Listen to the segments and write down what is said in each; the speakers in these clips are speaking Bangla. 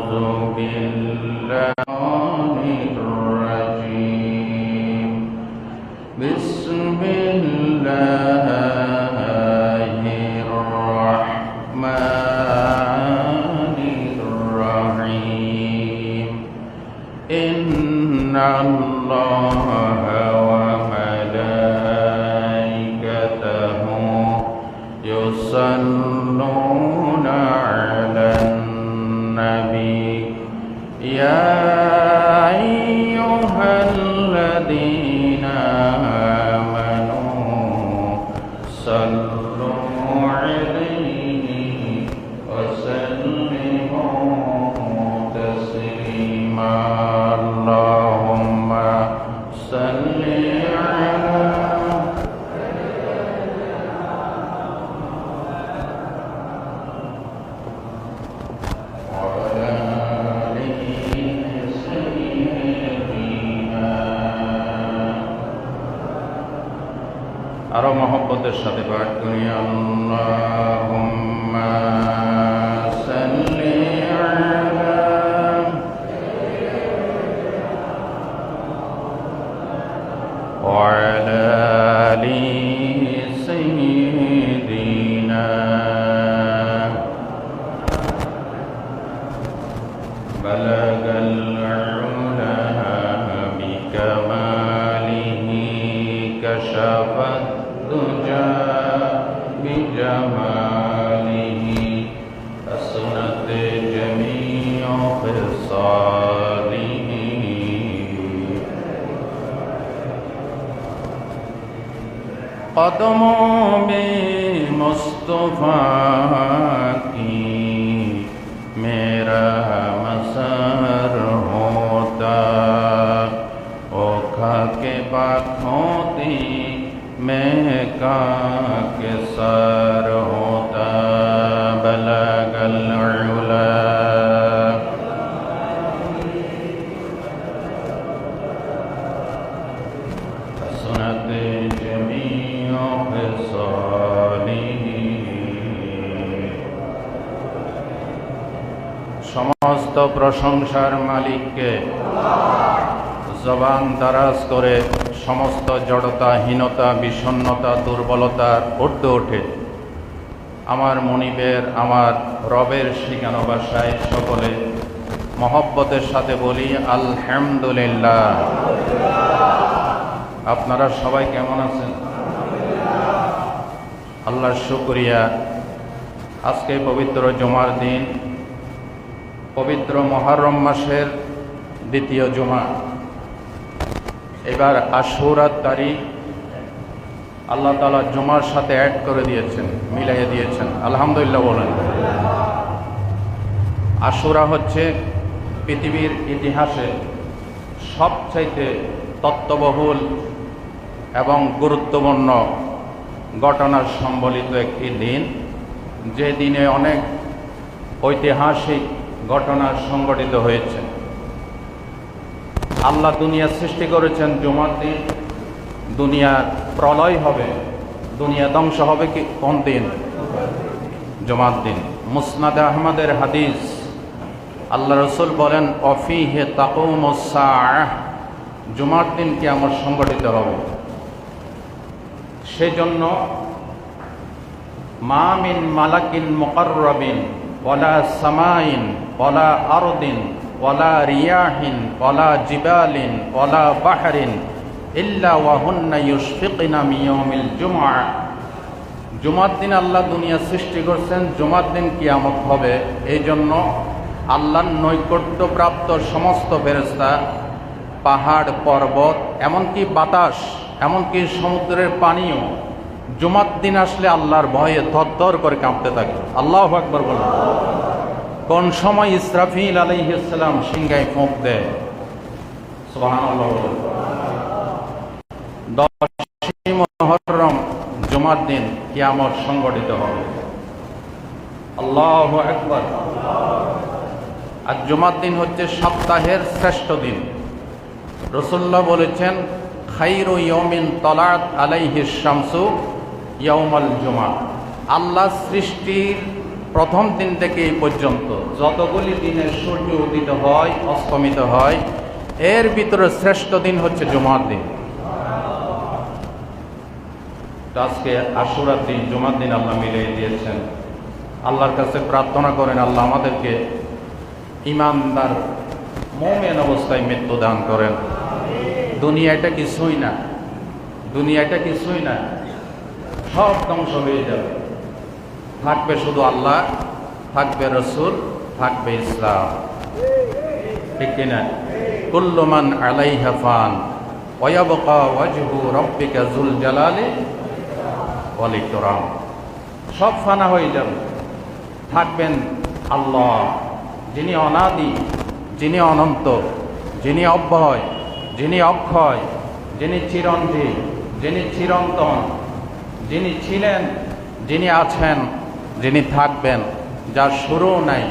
بالله الرجيم بسم الله الرحمن الرحيم إن الله وملائكته يصلون على النبي يا أيها الذين آمنوا صلوا عليه وسلموا تسليما اللهم صل على আরো মহব্বতের সাথে পাঠ করি আল্লাহুম্মা সাল্লি আলা ওয়া আলা আলি সাইয়্যিদিনা বালাগাল উলা বিকামালিহি কাশাফাত بجماله حسنت جميع خصاله قدموں میں مصطفیٰ کی میرا مسار ہوتا او کھا کے بات ہوتی میں کا کے سر ہوتا بلغ العلا حسنت جميع خصاله সমস্ত প্রশংসার মালিককে জবান দারাজ করে সমস্ত জড়তা হীনতা বিষণ্ণতা দুর্বলতার ঊর্ধ্বে ওঠে আমার মনিবের আমার রবের শিখানো ভাষায় সকলে মহব্বতের সাথে বলি আলহামদুলিল্লাহ। আপনারা সবাই কেমন আছেন? আল্লাহর শুকরিয়া। আজকে পবিত্র জুমার দিন, পবিত্র মুহররম মাসের দ্বিতীয় জুমা। এবার আশুরার তারিখ আল্লাহ তাআলা জুমার সাথে অ্যাড করে দিয়েছেন, মিলাইয়ে দিয়েছেন। আলহামদুলিল্লাহ বলেন। আশুরা হচ্ছে পৃথিবীর ইতিহাসে সবচাইতে তত্ত্ববহুল এবং গুরুত্বপূর্ণ ঘটনার সম্বলিত একটি দিন, যে দিনে অনেক ঐতিহাসিক ঘটনা সংঘটিত হয়েছে। আল্লাহ দুনিয়া সৃষ্টি করেছেন জুমার দিন। দুনিয়ার প্রলয় হবে, দুনিয়া ধ্বংস হবে কি কোন দিন? জুমার দিন। মুসনাদ আহমদের হাদিস, আল্লাহ রসুল বলেন অফিহে তাকুমুস সাআহ, জুমার দিন কিয়ামত সংঘটিত হবে। সেজন্য মা মিন মালাকিন মুকাররাবিন ওয়ালা সামাইন ওয়ালা আরদিন ওয়ালা রিয়াহিন ওয়ালা জিবালিন ওয়ালা বাহরিন ইল্লা ওয়া হুন্না ইউশফিকনা মিন ইয়াউমিল জুমআ। জুমার দিন আল্লাহ দুনিয়া সৃষ্টি করছেন, জুমার দিন কিয়ামত হবে। এই জন্য আল্লাহর নৈকট্যপ্রাপ্ত সমস্ত ফেরেশতা, পাহাড় পর্বত, এমনকি বাতাস, এমনকি সমুদ্রের পানিও জুমার দিন আসলে আল্লাহর ভয়ে থরথর করে কাঁপতে থাকে। আল্লাহু আকবার বলেন। কোন সময় ইসরাফিল আলাইহিস সালাম সিংহায় ফোঁক দেয়? সুবহানাল্লাহ। 10 মুহররম জুমার দিন কিয়ামত সংঘটিত হবে। আল্লাহু আকবার। আর জুমার দিন হচ্ছে সপ্তাহের শ্রেষ্ঠ দিন। রাসূলুল্লাহ বলেছেন খায়রু ইয়াউমিন তালাত আলাইহিস শামসু ইয়াউমাল জুমআ। আল্লাহ সৃষ্টির প্রথম দিন থেকে এই পর্যন্ত যতগুলি দিনে সূর্য উদিত হয় অস্তমিত হয়, এর ভিতরে শ্রেষ্ঠ দিন হচ্ছে জুমার দিন। আজকে আশুরার দিন, জুমার দিন আল্লাহ মিলিয়ে দিয়েছেন। আল্লাহর কাছে প্রার্থনা করেন আল্লাহ আমাদেরকে ঈমানদার মুমিন অবস্থায় মৃত্যু দান করেন। দুনিয়াটা কিছুই না, দুনিয়াটা কিছুই না, সব ধ্বংস হয়ে যাবে। থাকবে শুধু আল্লাহ, থাকবে রসুল, থাকবে ইসলাম, ঠিক কিনা? কুল্লু মান আলাইহা ফান ওয়া ইয়াবকা ওয়াজহু রাব্বিকা যুল জালালি ওয়াল ইকরাম। সব ফানা হয়ে যাবে, থাকবেন আল্লাহ, যিনি অনাদি, যিনি অনন্ত, যিনি অব্যয়, যিনি অক্ষয়, যিনি চিরঞ্জীব, যিনি চিরন্তন, যিনি ছিলেন, যিনি আছেন, যিনি থাকবেন, যার শুরু নাই,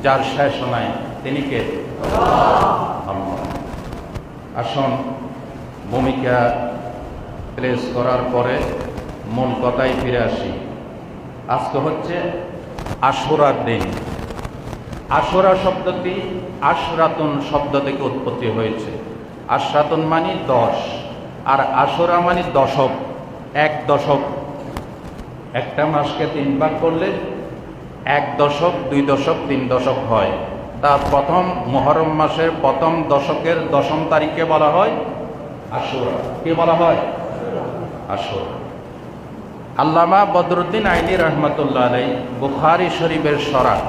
যার শেষ নাই, তিনি কে? আল্লাহ। আসুন ভূমিকা প্লেস করার পরে মূল কথায় ফিরে আসি। আজকে হচ্ছে আশুরার দিন। আশুরা শব্দটি আশরাতুন শব্দ থেকে উৎপত্তি হয়েছে। আশরাতুন মানে 10, আর আশুরা মানে দশক, এক দশক। একটা মাসকে 3 ভাগ করলে 1 দশক, 2 দশক, 3 দশক হয়। তা প্রথম মুহররম মাসের প্রথম দশকের 10ম তারিখকে বলা হয় আশুরা। কি বলা হয়? আশুরা। আল্লামা বদরুদ্দিন আইনি রহমতুল্লাহ আলাইহি বুখারী শরীফের শরহ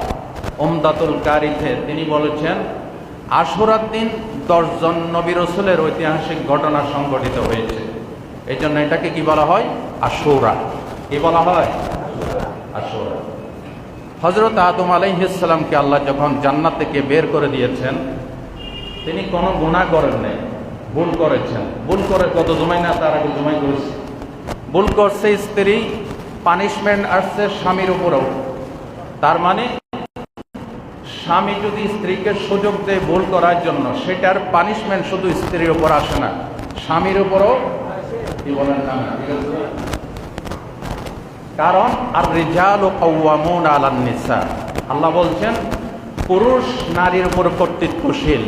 উমদাতুল কারীতে তিনি বলেছেন, আশুরার দিন 10 জন নবী রাসূলের ঐতিহাসিক ঘটনা সংঘটিত হয়েছে। এই জন্য এটাকে কি বলা হয়? আশুরা। কি বলা হয়? আশুরা। হযরত আদম আলাইহিস সালামকে আল্লাহ যখন জান্নাত থেকে বের করে দিয়েছেন, তিনি কোনো গুনাহ করেন নাই, ভুল করেছেন। ভুল করে কত জমাই না, তার আগে জমাই করেছে। ভুল করছে স্ত্রী, পানিশমেন্ট আসছে স্বামীর উপরেও। তার মানে স্বামী যদি স্ত্রীকে সুযোগ দেয় ভুল করার জন্য, সেটার পানিশমেন্ট শুধু স্ত্রীর উপর আসে না, স্বামীর উপরও। কি বলেন না? কারণ আর রিজালু কাওয়ামুনা আলান নিসা, আল্লাহ বলছেন পুরুষ নারীর উপর কর্তৃত্বশীল।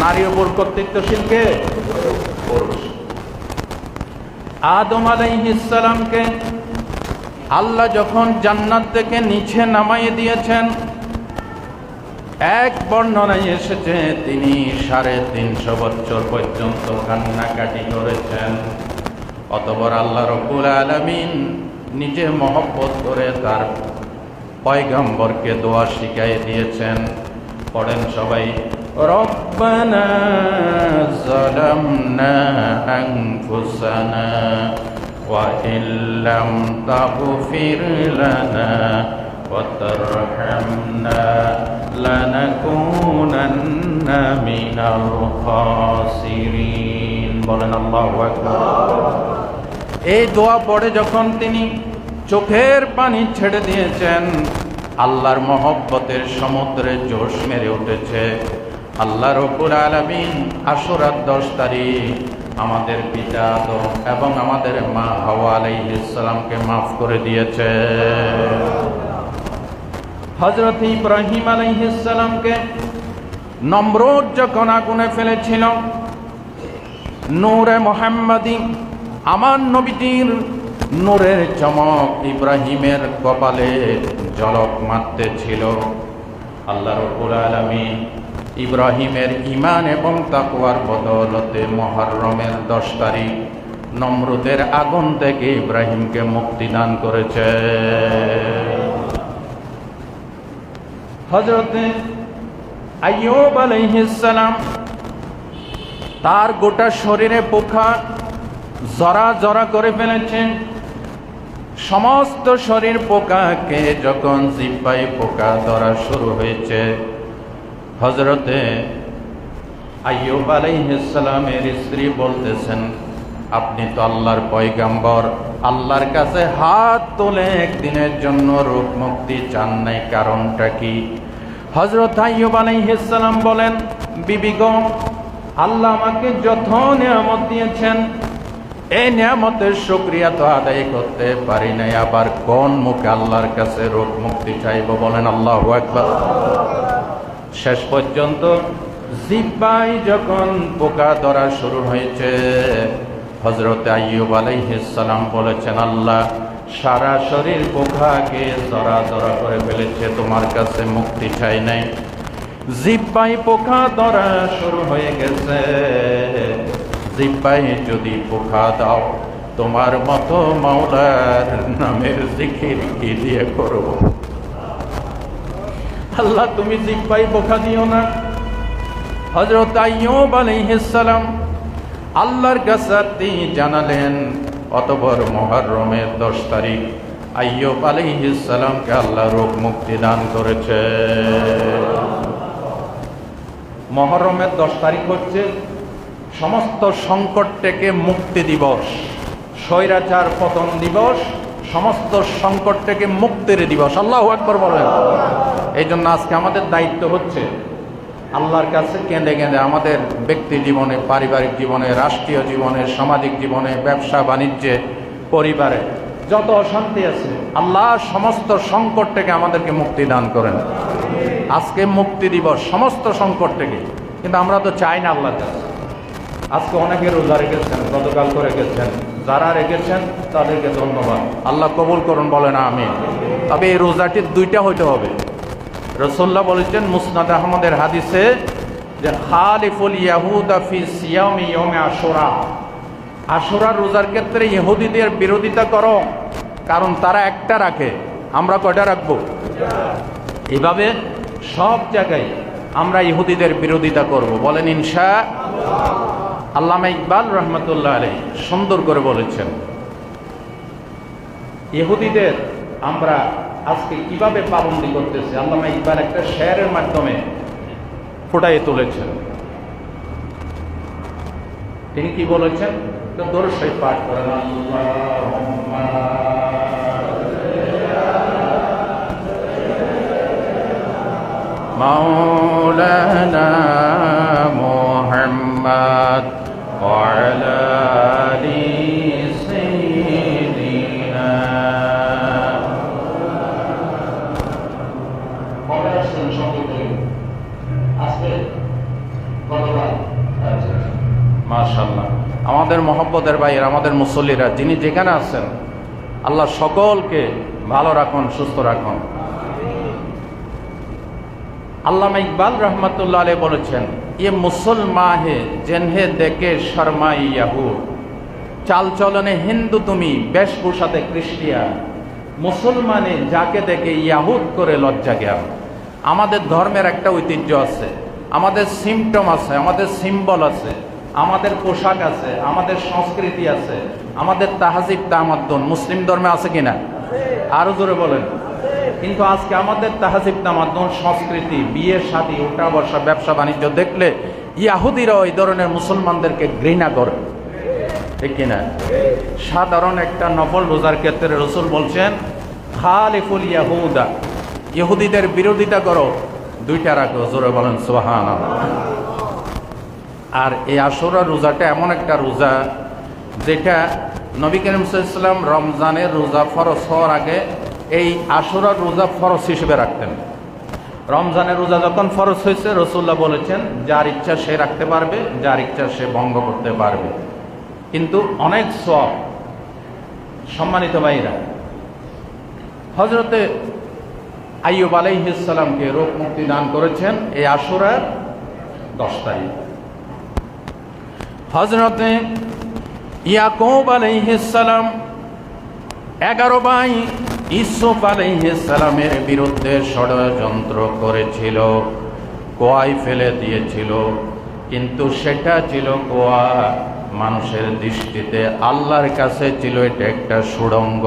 নারীর উপর কর্তৃত্বশীল কে? পুরুষ। আদম আলাইহিস সালামকে আল্লাহ যখন জান্নাত থেকে নিচে নামাইয়ে দিয়েছেন, এক বর্ণনায় এসেছে তিনি 350 বছর পর্যন্ত কান্নাকাটি করেছেন। অতঃপর আল্লাহ রাব্বুল আলামিন নিজে মহব্বত করে তার পয়গম্বরকে দোয়া শিখিয়ে দিয়েছেন। পড়েন সবাই, রব্বানা যালামনা আনফুসানা ওয়া ইল্লাম তাগফির লানা ওয়া তারহামনা লানাকুনান্না মিনাল খাসিরিন। বলেন আল্লাহু আকবার। এই দোয়া পড়ে যখন তিনি চোখের পানি ছেড়ে দিয়েছেন, আল্লাহর মহব্বতের সমুদ্রে জোশ মেরে উঠেছে। আল্লাহ রাব্বুল আলামিন আশুরার 10 তারিখ আমাদের পিতা আদম এবং আমাদের মা হাওয়া আলাইহিস সালামকে মাফ করে দিয়েছে। হযরত ইব্রাহিম আলাইহিস সালামকে নমরুদ যখন আগুনে ফেলেছিল, নূরে মুহাম্মাদি আমার নবীজির নূরের চমক ইব্রাহিমের কপালে ঝলক মারতেছিল। আল্লাহ রাব্বুল আলামিন ইব্রাহিমের ঈমান এবং তাকওয়ার বদৌলতে মুহররমের 10 তারিখ নমরুদের আগুন থেকে ইব্রাহিমকে মুক্তি দান করেছে। হযরত আইয়ুব আলাইহিস সালাম, তার গোটা শরীরে পোকা জরা জরা করে ফেলেছেন। সমস্ত শরীর পোকাকে যখন জিহ্বায় পোকা ধরা শুরু হয়েছে, হযরতে আইয়ুব আলাইহিস সালামের স্ত্রী বলতেছেন, আপনি তো আল্লাহর পয়গম্বর, আল্লাহর কাছে হাত তুলে একদিনের জন্য রোগ মুক্তি চান নাই, কারণটা কি? হযরত আইয়ুব আলাইহিস সালাম বলেন, বিবি গো, আল্লাহ আমাকে যত নিয়ামত দিয়েছেন এই নিয়ামতের শুকরিয়া তো আদায় করতে পারি নাই, আবার কোন মুখে আল্লাহর কাছে রোগ মুক্তি চাইব? বলেন আল্লাহু আকবার। শেষ পর্যন্ত জিহ্বায় যখন পোকা ধরা শুরু হয়েছে, হযরত আইয়ুব আলাইহিস সালাম বলেছেন, আল্লাহ সারা শরীর পোকাকে জরা জরা করে ফেলেছে, তোমার কাছে মুক্তি চাই নাই। জিহ্বায় পোকা ধরা শুরু হয়ে গেছে, জিহ্বায় যদি পোকা দাও, তোমার মতো মাওলার নামের জিকির কি দিয়ে করব? আল্লাহ তুমি জিহ্বায় পোকা দিও না। হযরত আইয়ুব আলাইহিস সালাম আল্লাহর কাছে জানালেন, অতঃপর মুহররমের 10 তারিখ আইয়ুব আলাইহিস সালামকে আল্লাহ রোগ মুক্তি দান করেছে। মুহররমের 10 তারিখ হচ্ছে সমস্ত সংকট থেকে মুক্তি দিবস, স্বৈরাচার পতন দিবস, সমস্ত সংকট থেকে মুক্তির দিবস। আল্লাহু আকবার বলেন। এই জন্য আজকে আমাদের দায়িত্ব হচ্ছে আল্লাহর কাছে কেঁদে কেঁদে আমাদের ব্যক্তি জীবনে, পারিবারিক জীবনে, রাষ্ট্রীয় জীবনে, সামাজিক জীবনে, ব্যবসা বাণিজ্যে, পরিবারে যত অশান্তি আছে, আল্লাহ সমস্ত সংকট থেকে আমাদেরকে মুক্তি দান করেন। আজকে মুক্তি দিবস সমস্ত সংকট থেকে, কিন্তু আমরা তো চাই না আল্লাহর কাছে। আজকে অনেকে রোজা রেখেছেন, গতকাল করে রেখেছেন, যারা রেখেছেন তাদেরকে ধন্যবাদ, আল্লাহ কবুল করুন, বলেন আমিন। তবে এই রোজাটির 2টা হইতে হবে। রাসূলুল্লাহ বলেছেন মুসনাদ আহমদের হাদিসে যে খালিফুল ইয়াহুদা ফি সিয়ামি ইয়াউমি আশুরা, আশুরার রোজার ক্ষেত্রে ইহুদিদের বিরোধিতা করো, কারণ তারা একটা রাখে, আমরা কয়টা রাখবো? এভাবে সব জায়গায় আমরা ইহুদিদের বিরোধিতা করব, বলেন ইনশাআল্লাহ। আল্লামা ইকবাল রহমতুল্লাহ আলাইহি সুন্দর করে বলেছেন, ইহুদিদের আমরা আজকে কিভাবে পাবন্দি করতেছি, আল্লামা ইকবাল একটা শেয়ারের মাধ্যমে ফুটাইয়ে তুলেছেন। তিনি কি বলেছেন? তো দরুদ শরীফ পাঠ করেন, আল্লাহুম্মা মাওলানা মুহাম্মদ ওয়া আলা আলি সাইয়্যিদিনা। মাশাআল্লাহ, আমাদের মহব্বতের ভাইয়ের, আমাদের মুসল্লিরা যিনি যেখানে আছেন, আল্লাহ সকলকে ভালো রাখুন, সুস্থ রাখুন। আল্লামা ইকবাল রহমতুল্লাহ আলাইহি বলেছেন, ये मुसलमान है जिन्हें देखे शर्माई याहूद, চাল চলনে হিন্দু তুমি, বেশভূষাতে খ্রিস্টিয়ান, মুসলমানে যাকে দেখে ইয়াহুদ করে লজ্জা জ্ঞান। আমাদের ধর্মের একটা ঐতিহ্য আছে, আমাদের সিমটম আছে, আমাদের সিম্বল আছে, আমাদের পোশাক আছে, আমাদের সংস্কৃতি আছে, আমাদের তাহজিব তামাদ্দুন মুসলিম ধর্মে আছে কিনা? আরো জোরে বলেন। কিন্তু আজকে আমাদের তাহজিব তামাদ্দুন, সংস্কৃতি, বিয়ে শাদী, উঠা বসা, ব্যবসা বাণিজ্য দেখলে ইয়াহুদিরা ওই ধরনের মুসলমানদেরকে ঘৃণা করে, ঠিক কিনা? সাধারণ একটা নফল রোজার ক্ষেত্রে রাসূল বলছেন, খালিফুল ইয়াহুদা, ইহুদিদের বিরোধিতা করো, 2টা রাখো, জোরে বলেন সুবহানাল্লাহ। আর এই আশুরা রোজাটা এমন একটা রোজা যেটা নবী করিম সাল্লাল্লাহু আলাইহি ওয়াসাল্লাম রমজানের রোজা ফরজ হওয়ার আগে এই আশুরার রোজা ফরজ হিসেবে রাখতেন। রমজানের রোজা যখন ফরজ হয়েছে, রাসূলুল্লাহ বলেছেন যার ইচ্ছা সে রাখতে পারবে, যার ইচ্ছা সে ভঙ্গ করতে পারবে, কিন্তু অনেক সওয়াব। সম্মানিত ভাইরা, হযরতে আইয়ুব আলাইহিস সালামকে রোগ মুক্তি দান করেছেন এই আশুরার 10 তারিখ। হযরতে ইয়াকুব আলাইহিস সালাম 11 ভাই ইউসুফ আলাইহিস সালামের বিরুদ্ধে ষড়যন্ত্র করেছিল, কুয়ায় ফেলে দিয়েছিল, কিন্তু সেটা ছিল কুয়া, মানুষের দৃষ্টিতে, আল্লাহর কাছে ছিল এটা একটা সুড়ঙ্গ।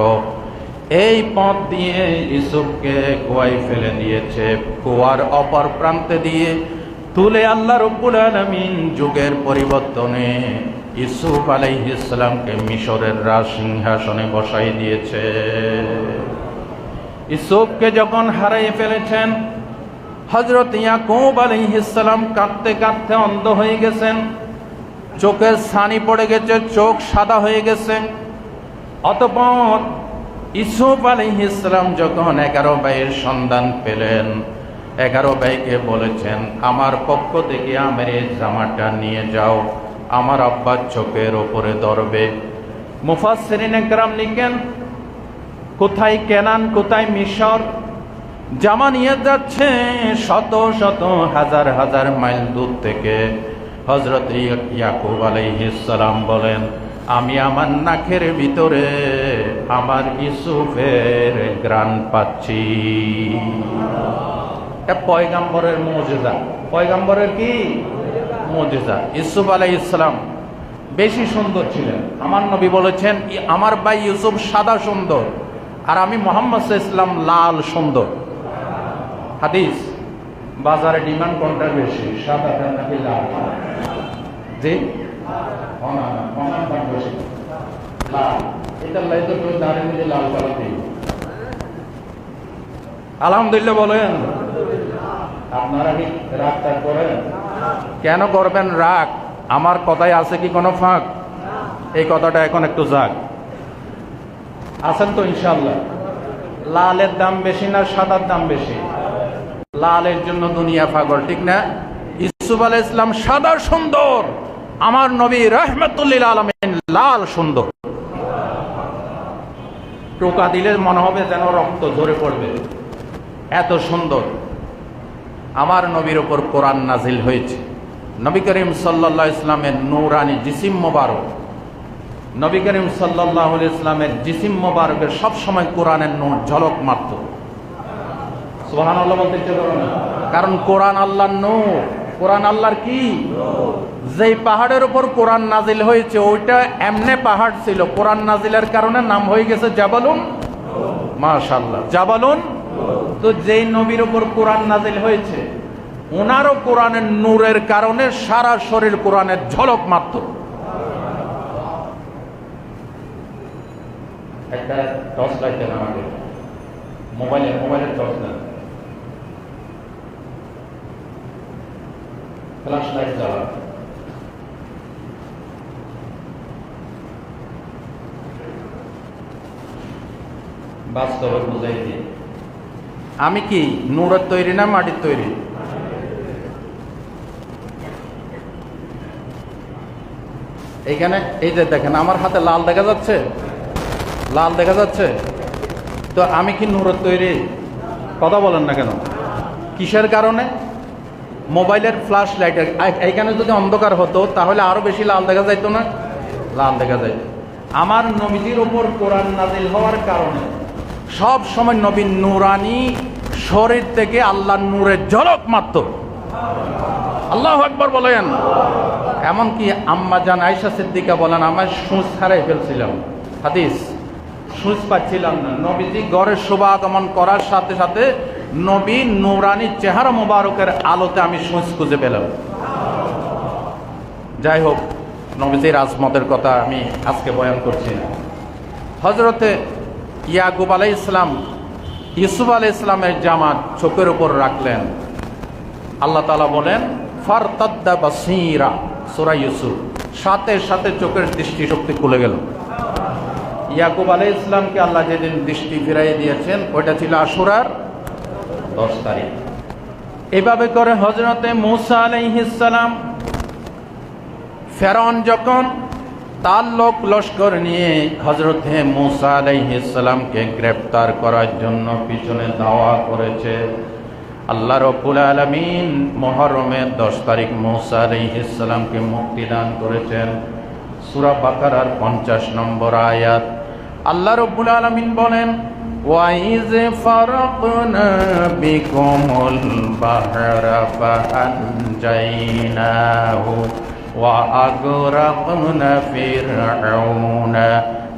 এই পথ দিয়ে ইউসুফকে কুয়ায় ফেলে দিয়েছে, কুয়ার অপর প্রান্তে দিয়ে তুলে আল্লাহ রব্বুল আলামিন যুগের পরিবর্তনে ইউসুফ আলাইহিস সালামকে মিশরের রাজসিংহাসনে বসাই দিয়েছে। ইউসুফকে যখন হারিয়ে ফেলেছেন, হযরত ইয়াকুব আলাইহিস সালাম কাঁদতে কাঁদতে অন্ধ হয়ে গেছেন। চোখের ছানি পড়ে গেছে, চোখ সাদা হয়ে গেছে। অতঃপর ইউসুফ আলাইহিস সালাম যখন 11 ভাইয়ের সন্ধান পেলেন, 11 ভাইকে বলেছেন, আমার পক্ষ থেকে আমার এই জামাটা নিয়ে যাও, আমার আব্বার চোখের ওপরে ধরবে। মুফাসসিরিনে কেরাম লিখেন, কোথায় কেনান, কোথায় মিশর, জামা নিয়ে যাচ্ছে শত শত হাজার হাজার মাইল দূর থেকে। হযরত ইয়াকুব আলাইহিস সালাম বলেন, আমি আমার নাকের ভিতরে আমার ইউসুফের ঘ্রাণ পাচ্ছি। এটা পয়গাম্বরের মুজিজা। পয়গাম্বরের কি মুজিজা? ইউসুফ আলাইহিস সালাম বেশি সুন্দর ছিলেন। আমার নবী বলেছেন, আমার ভাই ইউসুফ সাদা সুন্দর, আর আমি মুহাম্মদ সাল্লাল্লাহু আলাইহি ওয়াসাল্লাম লাল সুন্দর। হাদিস। বাজারে ডিমান্ড কোনটা বেশি, সাদাটা নাকি লাল? জি, আলহামদুলিল্লাহ বলেন। আপনারা কি রাগটা করেন? কেন করবেন রাগ? আমার কথায় আছে কি কোনো ফাঁক? এই কথাটা এখন একটু যাক। আছেন তো ইনশাআল্লাহ? লালের দাম বেশি না সাদার দাম বেশি? লালের জন্য দুনিয়া পাগল, ঠিক না? ইউসুফ আলাইহিস সালাম সাদা সুন্দর, আমার নবী রাহমাতুল লিল আলামিন লাল সুন্দর। টোকা দিলে মনে হবে যেন রক্ত ঝরে পড়বে, এত সুন্দর। আমার নবীর উপর কোরআন নাজিল হয়েছে। নবী করিম সাল্লাল্লাহু আলাইহি ওয়াসাল্লামের নূরানি জিসিম মোবারক, নবী করিম সাল্লাল্লাহু আলাইহি ওয়াসাল্লামের জিসিম মোবারকের সব সময় কোরআনের নূর ঝলক মারত। সুবহানাল্লাহ বলতে ইচ্ছে করো না? কারণ কোরআন আল্লাহর নূর। কোরআন আল্লাহর কি? যেই পাহাড়ের উপর কোরআন নাজিল হয়েছে ওইটা এমনে পাহাড় ছিল, কোরআন নাজিলের কারণে নাম হয়ে গেছে জাবালুন। মাশাআল্লাহ, জাবালুন। তো যেই নবীর উপর কোরআন নাজিল হয়েছে ওনারও কোরআনের নূরের কারণে সারা শরীর কোরআনের ঝলক মারত। একটা টর্চ লাইট দেন আমাকে, মোবাইলের টর্চ দেন, ফ্ল্যাশ লাইট জ্বালান। বাস্তবে বুঝাই দিই, আমি কি নূরের তৈরি না মাটির তৈরি? এইখানে এই যে দেখেন আমার হাতে লাল দেখা যাচ্ছে, লাল দেখা যাচ্ছে, তো আমি কি নূরের তৈরি? কথা বলেন না কেন? কিসের কারণে? মোবাইলের ফ্ল্যাশ লাইটের। এইখানে যদি অন্ধকার হতো তাহলে আরো বেশি লাল দেখা যাইতো না? লাল দেখা যাইত। আমার নবীজির উপর কোরআন নাজিল হওয়ার কারণে সব সময় নবীর নূরানি শরীর থেকে আল্লাহর নূরের ঝলক মারত। আল্লাহু আকবার বলেন। এমনকি আম্মা জান আয়েশা সিদ্দিকা বলেন, আমার সুচ হারাই ফেলছিলাম। হাদিস, সুচ পাচ্ছিলাম না। নবীজি ঘরে শুভাগমন করার সাথে সাথে নবী নূরানি চেহারা মোবারকের আলোতে আমি সুচ খুঁজে পেলাম। যাই হোক, নবীজির আজমতের কথা আমি আজকে বয়ান করছি না। হযরতে ইয়াকুব আলাইহিস সালাম ইউসুফ আলাইহিস সালামের জামা চোখের উপর রাখলেন। আল্লাহ তাআলা বলেন, ফারতাদ্দা বাসীরা, সূরা ইউসুফ, সাথে সাথে চোখের দৃষ্টি শক্তি খুলে গেল। ইয়াকুব আলাইহিস সালামকে আল্লাহ যেদিন দৃষ্টি ফিরাইয়ে দিয়েছেন ওইটা ছিল আশুরার 10 তারিখ। এভাবে করে হযরতে মূসা আলাইহিস সালাম, ফেরাউন যখন তার লোক লস্কর নিয়ে হযরতে মূসা আলাইহিস সালামকে গ্রেফতার করার জন্য পিছনে ধাওয়া করেছে, আল্লাহ রাব্বুল আলামিন মুহররমের 10 তারিখ মূসা আলাইহিস সালামকে মুক্তি দান করেছেন। সূরা বাকারার 50 নম্বর আয়াত। আল্লাহ রাব্বুল আলামিন বলেন, ওয়াইজ ফারাকনা বিকুমুল বাহরা ফাআনজাইনাহু ওয়া আগরাকনা ফিরআউনা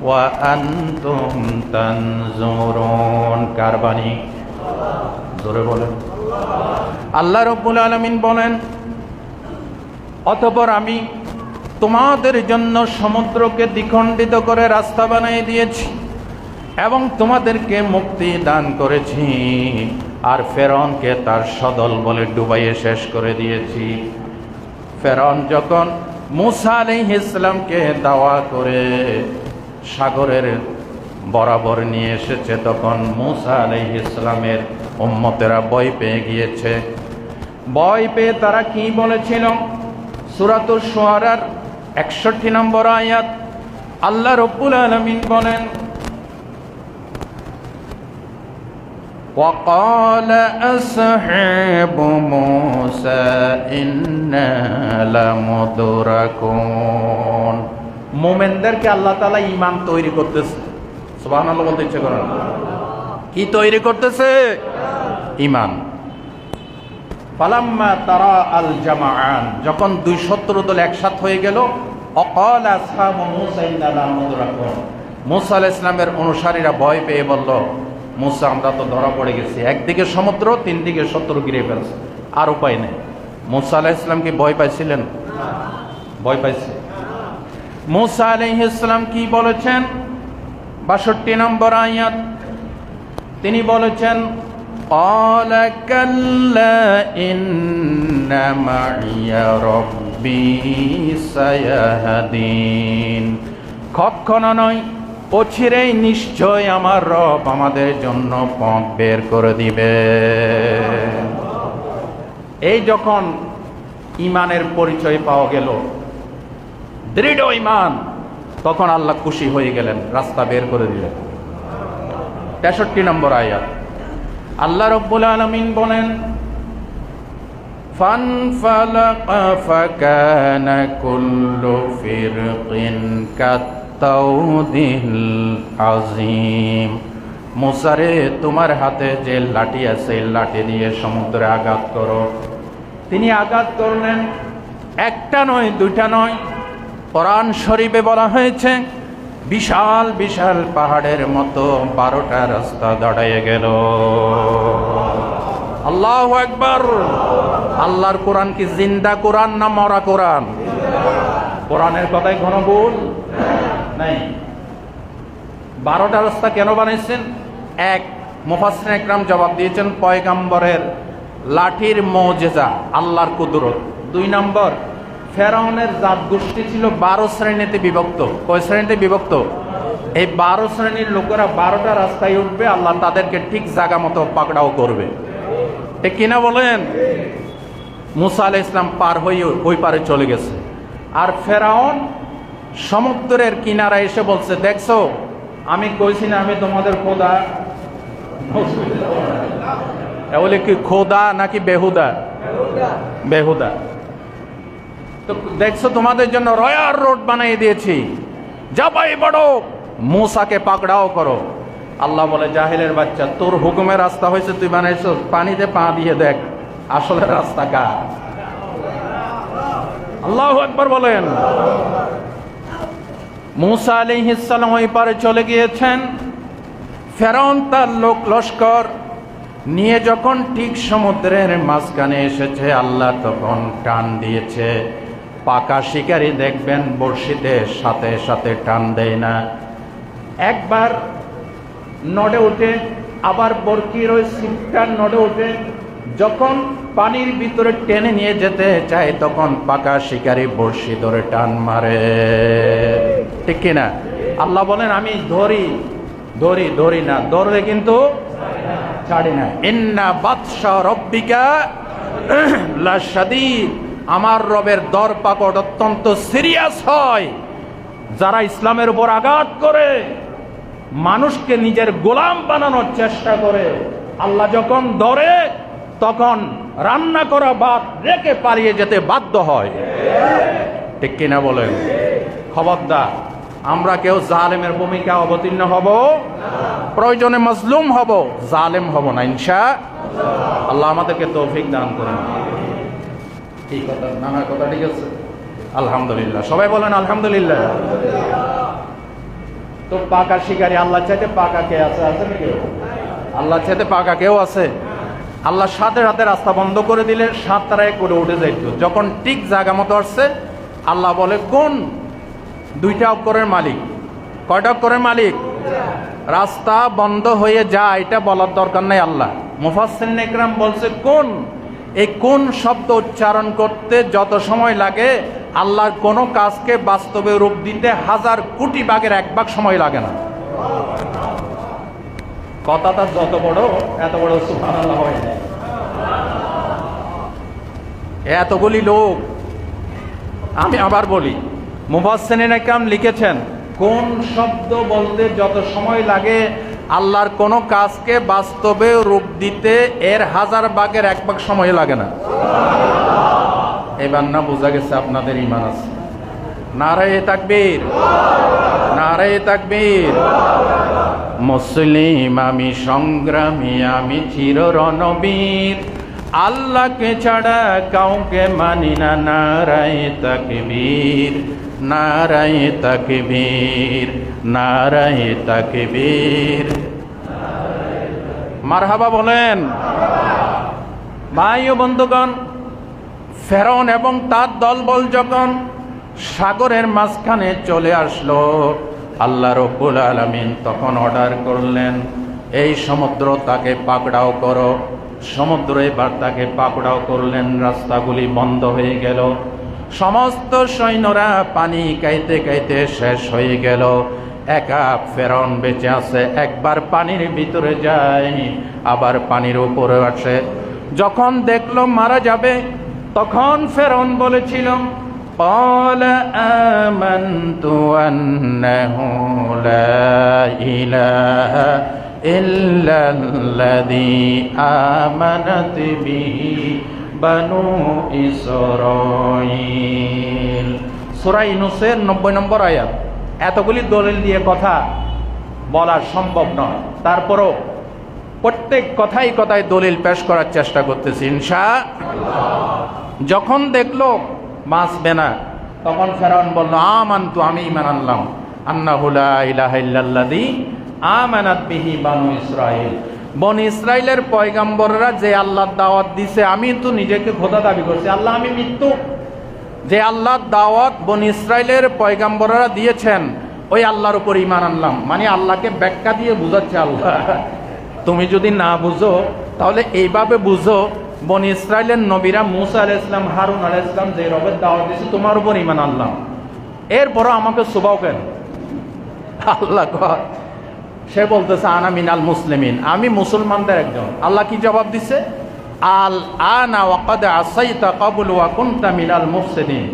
ওয়া আনতুম তানজুরুন। কার বাণী? জোরে বলেন। আল্লাহ রাব্বুল আলামিন বলেন, অতঃপর আমি তোমাদের জন্য সমুদ্রকে দ্বিখণ্ডিত করে রাস্তা বানিয়ে দিয়েছি এবং তোমাদেরকে মুক্তি দান করেছি, আর ফেরাউনকে তার সদল বলে ডুবাইয়ে শেষ করে দিয়েছি। ফেরাউন যখন মূসা আলাইহিস সালামকে দাওয়া করে সাগরের বরাবর নিয়ে এসেছে, তখন মূসা আলাইহিস সালামের উম্মতেরা ভয় পেয়ে গিয়েছে। ভয় পেয়ে তারা কি বলেছিল? সূরাতুশ শুআরার 61 নম্বর আয়াত, আল্লাহ রাব্বুল আলামিন বলেন, وقال أصحاب موسى إنا لمدركون। মুমিনদেরকে আল্লাহ তাআলা ঈমান তৈরি করতেছে। সুবহানাল্লাহ বলতে ইচ্ছে করে না? কি তৈরি করতেছে? ঈমান। ফালাম্মা তারা আল জামাআন, যখন দুই শত্রু দল একসাথে হয়ে গেল, وقال أصحاب موسى إنا لمدركون, মূসা আলাইহিস সালামের অনুসারীরা ভয় পেয়ে বলল, মূসা আমরা তো ধরা পড়ে গেছি, একদিকে সমুদ্র, তিন দিকে শত্রু ঘিরে ফেলছে, আর উপায় নেই। মূসা আলাইহিস সালাম কি ভয় পাইছিলেন? ভয় পাইছে। মূসা আলাইহিস সালাম কি বলেছেন? 62 নম্বর আয়াত, তিনি বলেছেন, قال كلا إن معي ربي سيهدين, কখনো নয়, অচিরেই নিশ্চয় আমার রব আমাদের জন্য পথ বের করে দিবে। এই যখন ঈমানের পরিচয় পাওয়া গেল, দৃঢ় ঈমান, তখন আল্লাহ খুশি হয়ে গেলেন, রাস্তা বের করে দিলেন। 63 নম্বর আয়াত, আল্লাহ রাব্বুল আলামিন বলেন, ফানফালাকা ফাকানা কুল্লু ফিরকিন কাত্তাউদিল আযীম। মূসা রে, তোমার হাতে যে লাঠি আছে, লাঠি দিয়ে সমুদ্রে আঘাত করো। তিনি আঘাত করলেন, একটা নয়, দুইটা নয়, কোরআন শরীফে বলা হয়েছে বিশাল বিশাল পাহাড়ের মতো 12টা রাস্তা দাঁড়িয়ে গেল। আল্লাহু আকবার। আল্লাহর কোরআন কি জিন্দা কোরআন না মরা কোরআন? কোরআনের কথায় কোনো ভুল নাই। 12টা রাস্তা কেন বানাইছেন? এক, মুফাসসিরিন ইকরাম জবাব দিয়েছেন, পয়গম্বরের লাঠির মুজিজা, আল্লাহর কুদরত। 2 নম্বর, ফেরাউনের জাত গোষ্ঠী ছিল 12 শ্রেণীতে বিভক্ত। কয় শ্রেণীতে বিভক্ত? এই 12 শ্রেণীর লোকেরা 12টা রাস্তায় উঠবে, আল্লাহ তাদেরকে ঠিক জায়গা মতো পাকড়াও করবে। ঠিক কিনা বলেন? মূসা আলাইহিস সালাম পার হয়ে ওই পারে চলে গেছে, আর ফেরাউন সমুদ্রের কিনারায় এসে বলছে, দেখছো আমি কইছি না আমি তোমাদের খোদা? বলে কি খোদা নাকি বেহুদা? বেহুদা। তো দেখছো তোমাদের জন্য রয়ার রোড বানিয়ে দিয়েছি, যাবাই বড়, মূসাকে পাকড়াও করো। আল্লাহ বলে, জাহেলের বাচ্চা, তোর হুকুমের রাস্তা হয়েছে, তুই বানাইছো, পানিতে পা দিয়ে দেখ আসলে রাস্তা কার। আল্লাহু আকবার বলেন। মূসা আলাইহিস সালাম ওই পারে চলে গিয়েছেন। ফেরাউন তার লোক লস্কর নিয়ে যখন ঠিক সমুদ্রের মাঝখানে এসেছে, আল্লাহ তখন টান দিয়েছে। পাকা শিকারী দেখবেন বড়শিতে সাথে সাথে টান দেয় না, একবার নড়ে ওঠে, আবার বরকির ওই ছিপটা নড়ে ওঠে। যখন পানির ভিতরে টেনে নিয়ে যেতে চায়, তখন পাকা শিকারী বড়শি ধরে টান মারে। ঠিক কিনা? আল্লাহ বলেন, আমি ধরি ধরি ধরি না, ধরলে কিন্তু ছাড়ি না। ইন্না বাতশা রব্বিকা লাশাদীদ, আমার রবের দরপাকড় অত্যন্ত সিরিয়াস হয়। যারা ইসলামের উপর আঘাত করে, মানুষকে নিজের গোলাম বানানোর চেষ্টা করে, আল্লাহ যখন ধরে তখন রান্না করা ভাত রেখে পালিয়ে যেতে বাধ্য হয়। ঠিক কিনা বলেন? খবরদার, আমরা কেউ জালেমের ভূমিকা অবতীর্ণ হব, প্রয়োজনে মজলুম হব, জালেম হব না ইনশাআল্লাহ। আল্লাহ আমাদেরকে তৌফিক দান করুন। ঠিক কথা, নানা কথা ঠিক আছে। আলহামদুলিল্লাহ, সবাই বলেন আলহামদুলিল্লাহ। তো পাকা শিকারী, আল্লাহ চাইতে পাকা কে আছে? আছে নাকি? আল্লাহ চাইতে পাকা কেউ আছে? আল্লাহ সাথে সাথে রাস্তা বন্ধ করে দিলে 7 তারায় করে উঠে যাইত। যখন ঠিক জায়গা মতো আসছে, আল্লাহ বলে, কোন 2টা অক্ষরের মালিক? কয়টা অক্ষরের মালিক? রাস্তা বন্ধ হয়ে যায় এটা বলার দরকার নাই। আল্লাহ মুফাসসিরিন ইকরাম বলছে, কোন এই কোন শব্দ উচ্চারণ করতে যত সময় লাগে আল্লাহর কোনো কাজকে বাস্তবে রূপ দিতে 1000 কোটি ভাগের 1 ভাগ সময় লাগে না। কথাটা যত বড় এত বড় সুবহানাল্লাহ হয় না। এতগুলি লোক, আমি আবার বলি, মুফাসসিরিনে কেরাম লিখেছেন কোন শব্দ বলতে যত সময় লাগে আল্লাহর কোনো কাজকে বাস্তবে রূপ দিতে এর 1000 ভাগের 1 ভাগ সময় লাগে না। এবার না বোঝা গেছে আপনাদের ঈমান আছে? নারায়ে তাকবীর, নারায়ে তাকবীর। মুসলিম আমি, সংগ্রামী আমি, চির রণবীর, আল্লাহকে ছাড়া কাউকে মানি না। নারায়ে তাকবীর, নারায়ে তাকবীর, নারায়ে তাকবীর। মারহাবা বলেন। ভাই ও বন্ধুগণ, ফেরাউন এবং তার দলবল যখন সাগরের মাঝখানে চলে আসলো, আল্লাহ রব্বুল আলামিন তখন অর্ডার করলেন, এই সমুদ্র তাকে পাকড়াও করো। সমুদ্র এবার তাকে পাকড়াও করলেন, রাস্তাগুলি বন্ধ হয়ে গেল। সমস্ত সৈন্যরা পানি খাইতে খাইতে শেষ হয়ে গেল। একা ফেরাউন বেঁচে আছে। একবার পানির ভিতরে যায়, আবার পানির উপরে আসে। যখন দেখলো মারা যাবে, তখন ফেরাউন বলেছিল, قال آمنت أنه لا إله إلا الذي آمنت به بنو إسرائيل। সূরা ইউনূসের 90 নম্বর আয়াত। এতগুলি দলিল দিয়ে কথা বলা সম্ভব নয়, তারপরও প্রত্যেক কথায় কথায় দলিল পেশ করার চেষ্টা করতেছি ইনশাআল্লাহ। যখন দেখলো বাঁচবে না, তখন ফেরাউন বলল, আমানতু, আমি ঈমান আনলাম, আন্নাহু লা ইলাহা ইল্লাল্লাযী আমানাত বিহি বানু ইসরাঈল, বনি ইসরাইলের পয়গম্বররা যে আল্লাহর দাওয়াত দিছে, আমি তো নিজেকে খোদা দাবি করছি, আল্লাহ আমি মৃত্যু, যে আল্লাহর দাওয়াত বনি ইসরাইলের পয়গম্বররা দিয়েছেন ওই আল্লাহর উপর ঈমান আনলাম। মানে আল্লাহকে ব্যাখ্যা দিয়ে বুঝাচ্ছে আল্লাহ। তুমি যদি না বুঝো তাহলে এইভাবে বুঝো, বনি ইসরাইলের নবীরা মুসা আলাইহিস সালাম, হারুন আলাইহিস সালাম যে রবের দাওয়াত দিয়েছে তোমার উপর ঈমান আনলাম, এরপরও আমাকে সুবাও কেন? আল্লাহ কয়, সে বলতেছে আনা মিনাল মুসলিমিন, আমি মুসলমানদের একজন। আল্লাহ কি জবাব দিছে? আল আনা ওয়া ক্বাদ আসাইতা ক্বাবলু ওয়া কুনতা মিনাল মুফসিদিন,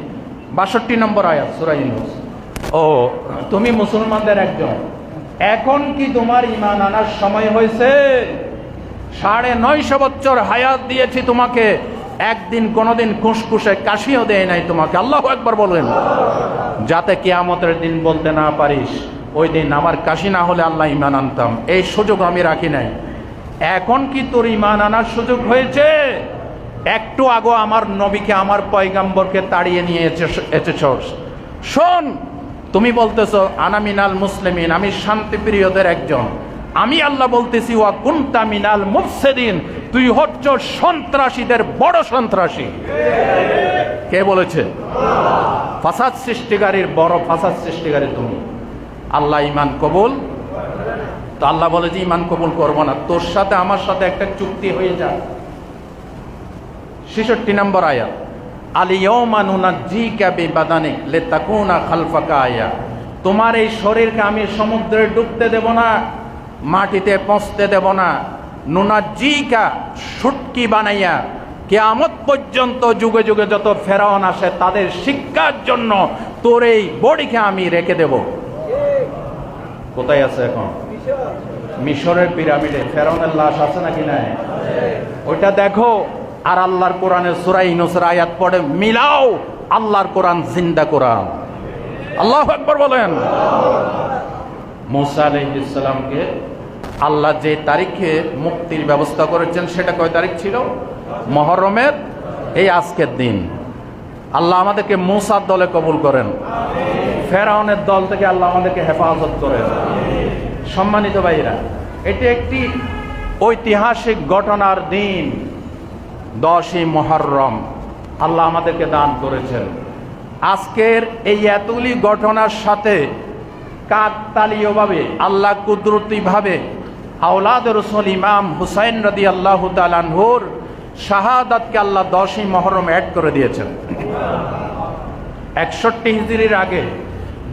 62 নম্বর আয়াত সূরা ইউনূস। ও, তুমি মুসলমানদের একজন, এখন কি তোমার ঈমান আনার সময় হয়েছে? 950 বছর হায়াত দিয়েছি তোমাকে, একদিন কোনোদিন খুশখুশে কাশিও দেয় নাই তোমাকে। আল্লাহু আকবার বলেন। যাতে কিয়ামতের দিন বলতে না পারিস ওই দিন আমার কাশি না হলে আল্লাহ ঈমান আনতাম, এই সুযোগ আমি রাখি নাই। এখন কি তোর ঈমান আনার সুযোগ হয়েছে? একটু আগে আমার নবীকে, আমার পয়গম্বরকে তাড়িয়ে নিয়ে এসেছস। শোন, তুমি বলতেছো আনা মিনাল মুসলিমিন, আমি শান্তিপ্রিয়দের একজন। আমি আল্লাহ বলতেছি ওয়া কুনতা মিনাল মুফসিদিন, তুই হচ্ছ সন্ত্রাসীদের বড় সন্ত্রাসী। কে বলেছে? ফাসাদ সৃষ্টিকারীর বড় ফাসাদ সৃষ্টিকারী তুমি। আল্লাহ ঈমান কবুল, তো আল্লাহ বলে যে ঈমান কবুল করবো না, তোর সাথে আমার সাথে একটা চুক্তি হয়ে যায়। 66 নম্বর আয়াত, আল ইয়াওমা নুনাজ্জিকা বিবাদানিক লিতাকুনা খালফাকা আয়া, তোমার এই শরীরকে আমি সমুদ্রে ডুবতে দেব না, মাটিতে পৌঁছতে দেব না। নুনাজ্জিকা, শুটকি বানাইয়া কিয়ামত পর্যন্ত যুগে যুগে যত ফেরাউন আসে তাদের শিক্ষার জন্য তোর এই বডিকে আমি রেখে দেব। কোথায় আছে এখন? মিশরের পিরামিডে ফেরাউনের লাশ আছে নাকি নাই? ওইটা দেখো। আর আল্লাহর কোরআনের সূরা ইউনূসের আয়াত পড়ে মিলাও, আল্লাহর কোরআন জিন্দা কোরআন। আল্লাহু আকবার বলেন। মুসা আলাইহিস সালামকে আল্লাহ যে তারিখে মুক্তির ব্যবস্থা করেছেন সেটা কয় তারিখ ছিল? মুহররমের এই আজকের দিন। আল্লাহ আমাদেরকে মুসার দলে কবুল করেন, ফেরাউনের দল থেকে আল্লাহ আমাদেরকে হেফাজত করেন। সম্মানিত ভাইরা, এটি একটি ঐতিহাসিক ঘটনার দিন। 10ই মুহররম আল্লাহ আমাদেরকে দান করেছেন। আজকের এই এতগুলি ঘটনার সাথে কাকতালীয়ভাবে আল্লাহ কুদরতিভাবে আওলাদ রাসূল ইমাম হুসাইন রাদিয়াল্লাহু তাআলা আনহুর শাহাদাতকে আল্লাহ 10ই মুহররম অ্যাড করে দিয়েছেন। 61 হিজরির আগে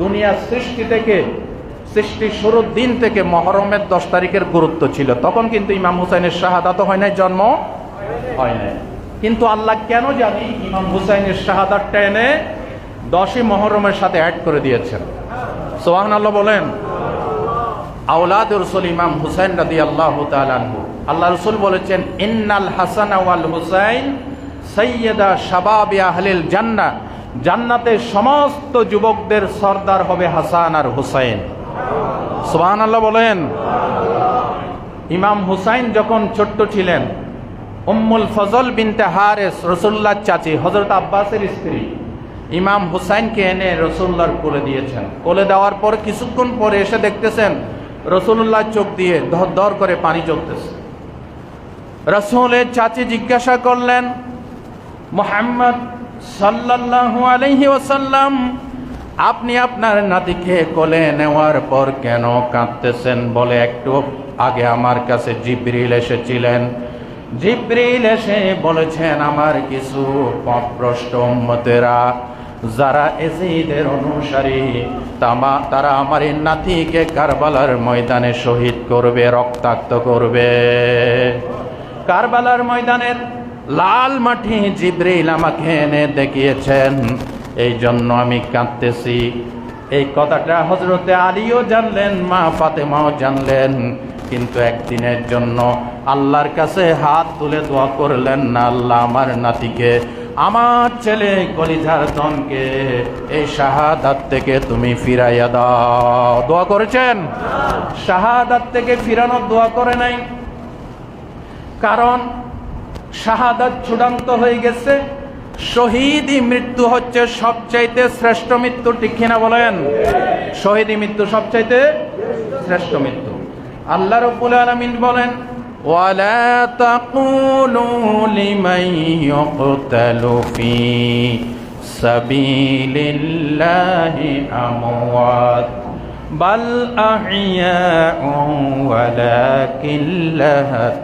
দুনিয়ার সৃষ্টি শুরুর দিন থেকে মুহররমের 10 তারিখের গুরুত্ব ছিল। তখন কিন্তু ইমাম হুসাইনের শাহাদাতও হয় নাই, জন্ম হয় নাই। কিন্তু আল্লাহ কেন জানি ইমাম হুসাইনের শাহাদাতটা এনে 10ই মুহররমের সাথে অ্যাড করে দিয়েছেন। সুবহানাল্লাহ বলেন। আওলাদ রাসূল ইমাম হুসাইন রাদিয়াল্লাহু তাআলা আনহু, আল্লাহ রাসূল বলেছেন, ইন্নাল হাসান ওয়াল হুসাইন সাইয়্যিদা শাবাবি আহলিল জান্নাহ, জান্নাতের সমস্ত যুবকদের সর্দার হবে হাসান আর হুসাইন। সুবহানাল্লাহ বলেন। ইমাম হুসাইন যখন ছোট্ট ছিলেন, উম্মুল ফজল বিনতে হারেস, রাসূলুল্লাহর চাচি, হযরত আব্বাসের স্ত্রী, ইমাম হুসাইনকে এনে রাসূলুল্লাহর কোলে দিয়েছেন। কোলে দেওয়ার পর কিছুক্ষণ পরে এসে দেখতেছেন রাসূলুল্লাহ চোখ দিয়ে ধর ধর করে পানি ঝরতেছে। রাসূলের চাচি জিজ্ঞাসা করলেন, মুহাম্মদ সাল্লাল্লাহু আলাইহি ওয়াসাল্লাম, আপনি আপনার নাতিকে কোলে নেওয়ার পর কেন কাঁদতেছেন? বলে, একটু আগে আমার কাছে জিবরিল এসেছিলেন। জিবরিল এসে বলেছেন, আমার কিছু পথভ্রষ্ট উম্মতেরা যারা এজিদের অনুসারী, তারা আমার এই নাতিকে কারবালার ময়দানে শহীদ করবে, রক্তাক্ত করবে। কারবালার ময়দানের লাল মাটি জিবরিল আমাকে এনে দেখিয়েছেন, এই জন্য আমি কাঁদতেছি। এই কথাটা হযরতে আলীও জানলেন, মা ফাতেমাও জানলেন, কিন্তু একদিনের জন্য আল্লাহর কাছে হাত তুলে দোয়া করলেন না, আল্লাহ আমার নাতিকে, আমার ছেলে কলিজার ধনকে এই শাহাদাত থেকে তুমি ফিরাইয়া দাও। দোয়া করেছেন? শাহাদাত থেকে ফিরানোর দোয়া করে নাই, কারণ শাহাদাত চূড়ান্ত হয়ে গেছে। শহীদি মৃত্যু হচ্ছে সবচাইতে শ্রেষ্ঠ মৃত্যু, ঠিক কিনা বলেন? শহীদি মৃত্যু সবচাইতে শ্রেষ্ঠ মৃত্যু। আল্লাহ রাব্বুল আলামিন বলেন, ওয়ালা তাকুলু লিমান ইউকতালু ফি সাবিলিল্লাহি আমওয়াত বাল আহইয়াউ ওয়ালাকিন লা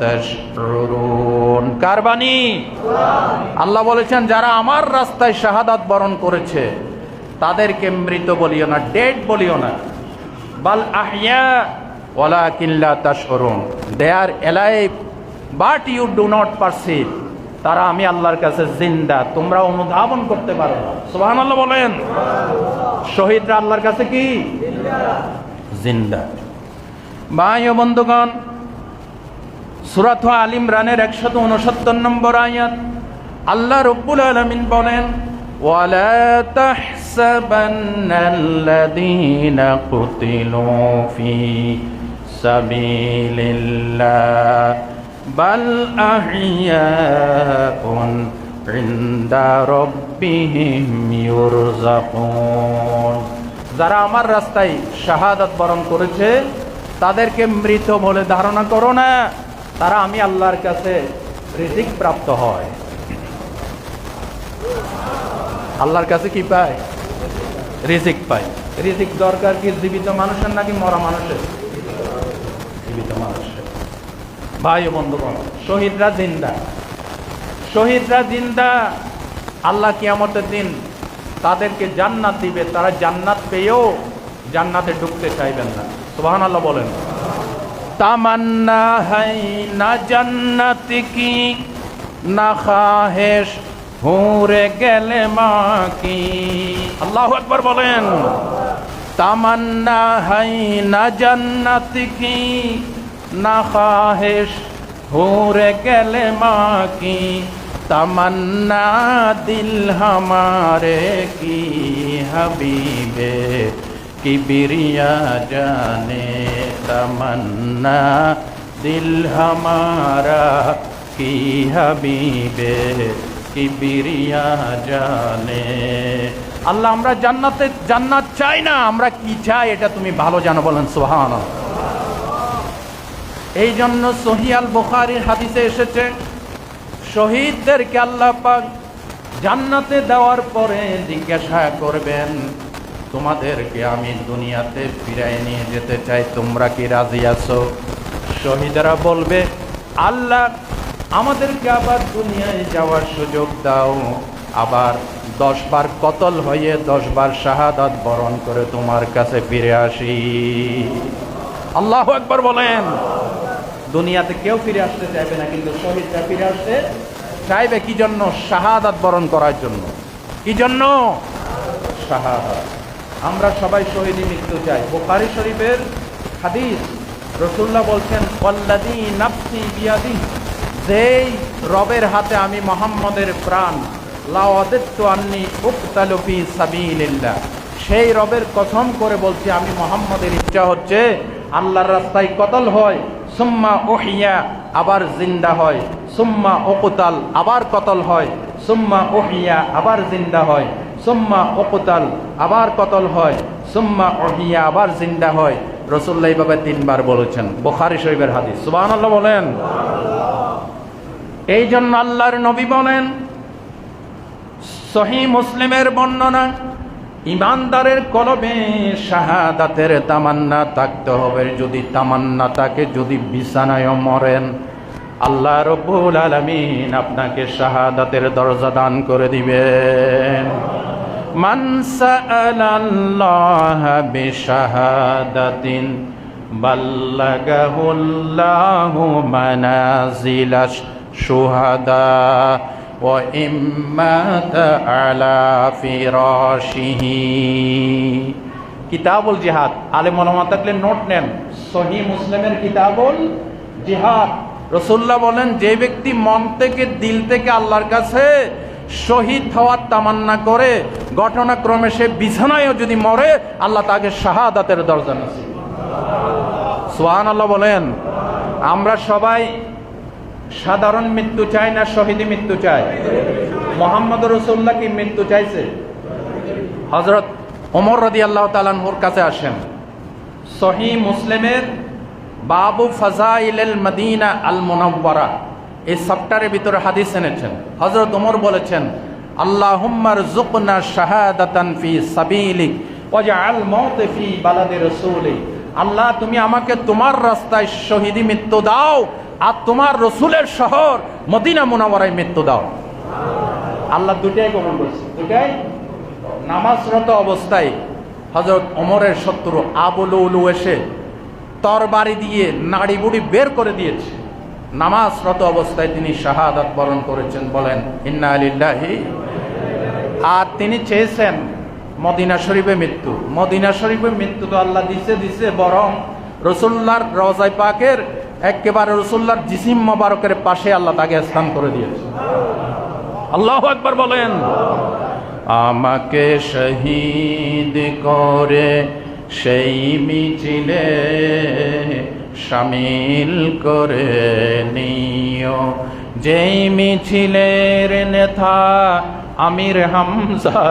তাশউরুন। কার বাণী? আল্লাহ বলেছেন, যারা আমার রাস্তায় শাহাদাত বরণ করেছে তাদেরকে মৃত বলিও না, ডেড বলিও না। বাল আহইয়া ওয়ালাকিন লা তাশউরুন, they are alive but you do not perceive. তারা আমি আল্লাহর কাছে জিন্দা, তোমরা অনুধাবন করতে পারো না। সুবহানাল্লাহ বলেন। শহীদরা আল্লাহর কাছে কি? জিন্দা। ভাই ও বন্ধুগণ, সূরা আল ইমরানের 169 নম্বর আয়াত, আল্লাহ রাব্বুল আলামিন বলেন, ওয়ালা তাহসাবান্নাল্লাযীনা কুতিলু ফি সাবিলিল্লাহ বাল আহইয়াউন ইনদা রাব্বিহিম ইউরযাকুন। যারা আমার রাস্তায় শাহাদাত বরণ করেছে তাদেরকে মৃত বলে ধারণা করো না, তারা আমি আল্লাহর কাছে রিজিক প্রাপ্ত হয়। আল্লাহর কাছে কি পায়? রিজিক পায়। রিজিক দরকার কি জীবিত মানুষের নাকি মরা মানুষের? জীবিত মানুষের। ভাই ও বন্ধুগণ, শহীদরা জিন্দা, শহীদরা জিন্দা। আল্লাহ কিয়ামতের দিন তাদেরকে জান্নাত দিবে, তারা জান্নাত পেয়েও জান্নাতে ঢুকতে চাইবেন না। সুবহানাল্লাহ বলেন। তামান্না হাই না জান্নাত কি না খাহেশ হুরে গেলে মা কি। আল্লাহু আকবার বলেন। তামান্না হাই না জান্নাত কি না খাহেশ হুরে গেলে মা কি। तमन्ना दिल हमारे की हबीबे किबरिया जाने। तमन्ना दिल हमारा की हबीबे किबरिया जाने। আল্লাহ, আমরা জান্নাত চাই না, আমরা কি চাই এটা তুমি ভালো জানো। বলেন সুবহানাল্লাহ। এই জন্য সহিহ আল বুখারীর হাদিসে এসেছে, শহীদদেরকে আল্লাহ পাক জান্নাতে দেওয়ার পরে জিজ্ঞাসা করবেন, তোমাদেরকে আমি দুনিয়াতে ফিরাই নিয়ে যেতে চাই, তোমরা কি রাজি আছো? শহীদরা বলবে, আল্লাহ আমাদেরকে আবার দুনিয়ায় যাওয়ার সুযোগ দাও, আবার 10 বার কতল হয়ে 10 বার শাহাদাত বরণ করে তোমার কাছে ফিরে আসি। আল্লাহু আকবার বলেন। দুনিয়াতে কেউ ফিরে আসতে চাইবে না, কিন্তু শহীদরা ফিরে আসতে চাইবে। কি জন্য? শাহাদাত বরণ করার জন্য। কি জন্য? শাহাদাত। আমরা সবাই শহীদি মৃত্যু চাই। বুখারী শরীফের হাদিস, রাসূলুল্লাহ বলছেন, ওয়াল্লাযী নাফসি বিয়াদিহি, যেই রবের হাতে আমি মুহাম্মদের প্রাণ, লা ওয়াদাতু আন্নী উকতালু ফী সাবিলিল্লাহ, সেই রবের কসম করে বলছি, আমি মুহাম্মদের ইচ্ছা হচ্ছে আল্লাহর রাস্তায় কতল হয়, সুম্মা উহিয়া, আবার জিন্দা হয়, সুম্মা উকতাল, আবার কতল হয়, সুম্মা উহিয়া, আবার জিন্দা হয়, সুম্মা উকতাল, আবার কতল হয়, সুম্মা উহিয়া, আবার জিন্দা হয়। রাসূলুল্লাহ এইভাবে 3 বার বলেছেন। বুখারী শরীফের হাদিস। সুবহানাল্লাহ বলেন। এই জন্য আল্লাহর নবী বলেন, সহিহ মুসলিমের বর্ণনা, ইমানদারের কলবে শাহাদাতের তামান্না থাকতে হবে। যদি তামান্না থাকে, যদি বিছানায় মরেন, আল্লাহ রাব্বুল আলামিন আপনাকে শাহাদাতের দরজা দান করে দিবেন। মান সাআলাল্লাহা বিশাহাদাতিন বাল্লাগাহুল্লাহু মানাজিলাশ শুহাদা ওয়া ইম্মাতা আলা ফিরাশিহি। কিতাবুল জিহাদ, আলেম ওলামা থাকলে নোট নেন। সহিহ মুসলিমের কিতাবুল জিহাদ। রাসূলুল্লাহ বলেন, যে ব্যক্তি মন থেকে, দিল থেকে আল্লাহর কাছে শহীদ হওয়ার তামান্না করে, ঘটনাক্রমে সে বিছানায়ও যদি মরে, আল্লাহ তাকে শাহাদাতের দরজা নসিব। সুবহানাল্লাহ বলেন। আমরা সবাই সাধারণ মৃত্যু চাই না শহীদি মৃত্যু চাই? মুহাম্মদ রাসূলুল্লাহ কি মৃত্যু চাইছে? হযরত ওমর রাদিয়াল্লাহু তাআলা আনহুর কাছে আসেন। সহিহ মুসলিমের বাবু ফাযাইলিল মদিনা আল মুনাওয়ারা, এই চ্যাপ্টারের ভিতরে হাদিস এনেছেন। হযরত ওমর বলেছেন, আল্লাহুম্মা রযুকনা শাহাদাতান ফি সাবিলিক ওয়াজআল মাউত ফি বালাদি রাসূলিক। আল্লাহ, তুমি আমাকে তোমার রাস্তায় শহীদি মৃত্যু দাও, আর তোমার রসুলের শহর মদিনা মুনাওয়ারায় মৃত্যু দাও। আল্লাহ দুটাই কবুল করছে। দুটাই। নামাজরত অবস্থায় হযরত ওমরের শত্রু আবু লুলু এসে তরবারি দিয়ে নাড়ি বুড়ি বের করে দিয়েছে। নামাজরত অবস্থায় তিনি শাহাদাত বরণ করেছেন। বলেন ইন্না লিল্লাহি। আর তিনি চেয়েছেন মদিনা শরীফে মৃত্যু। মদিনা শরীফে মৃত্যু তো আল্লাহ দিছে, বরং রাসূলুল্লাহর রওজায়ে পাকের একেবারে রাসূলুল্লাহর জিসিম মোবারকের পাশে আল্লাহ তাকে স্থান করে দিয়েছে। আল্লাহু আকবার বলেন। আমাকে শহীদ করে সেই মিছিলে শামিল করে নিও, যেই মিছিলের নেতা আমির হামজা,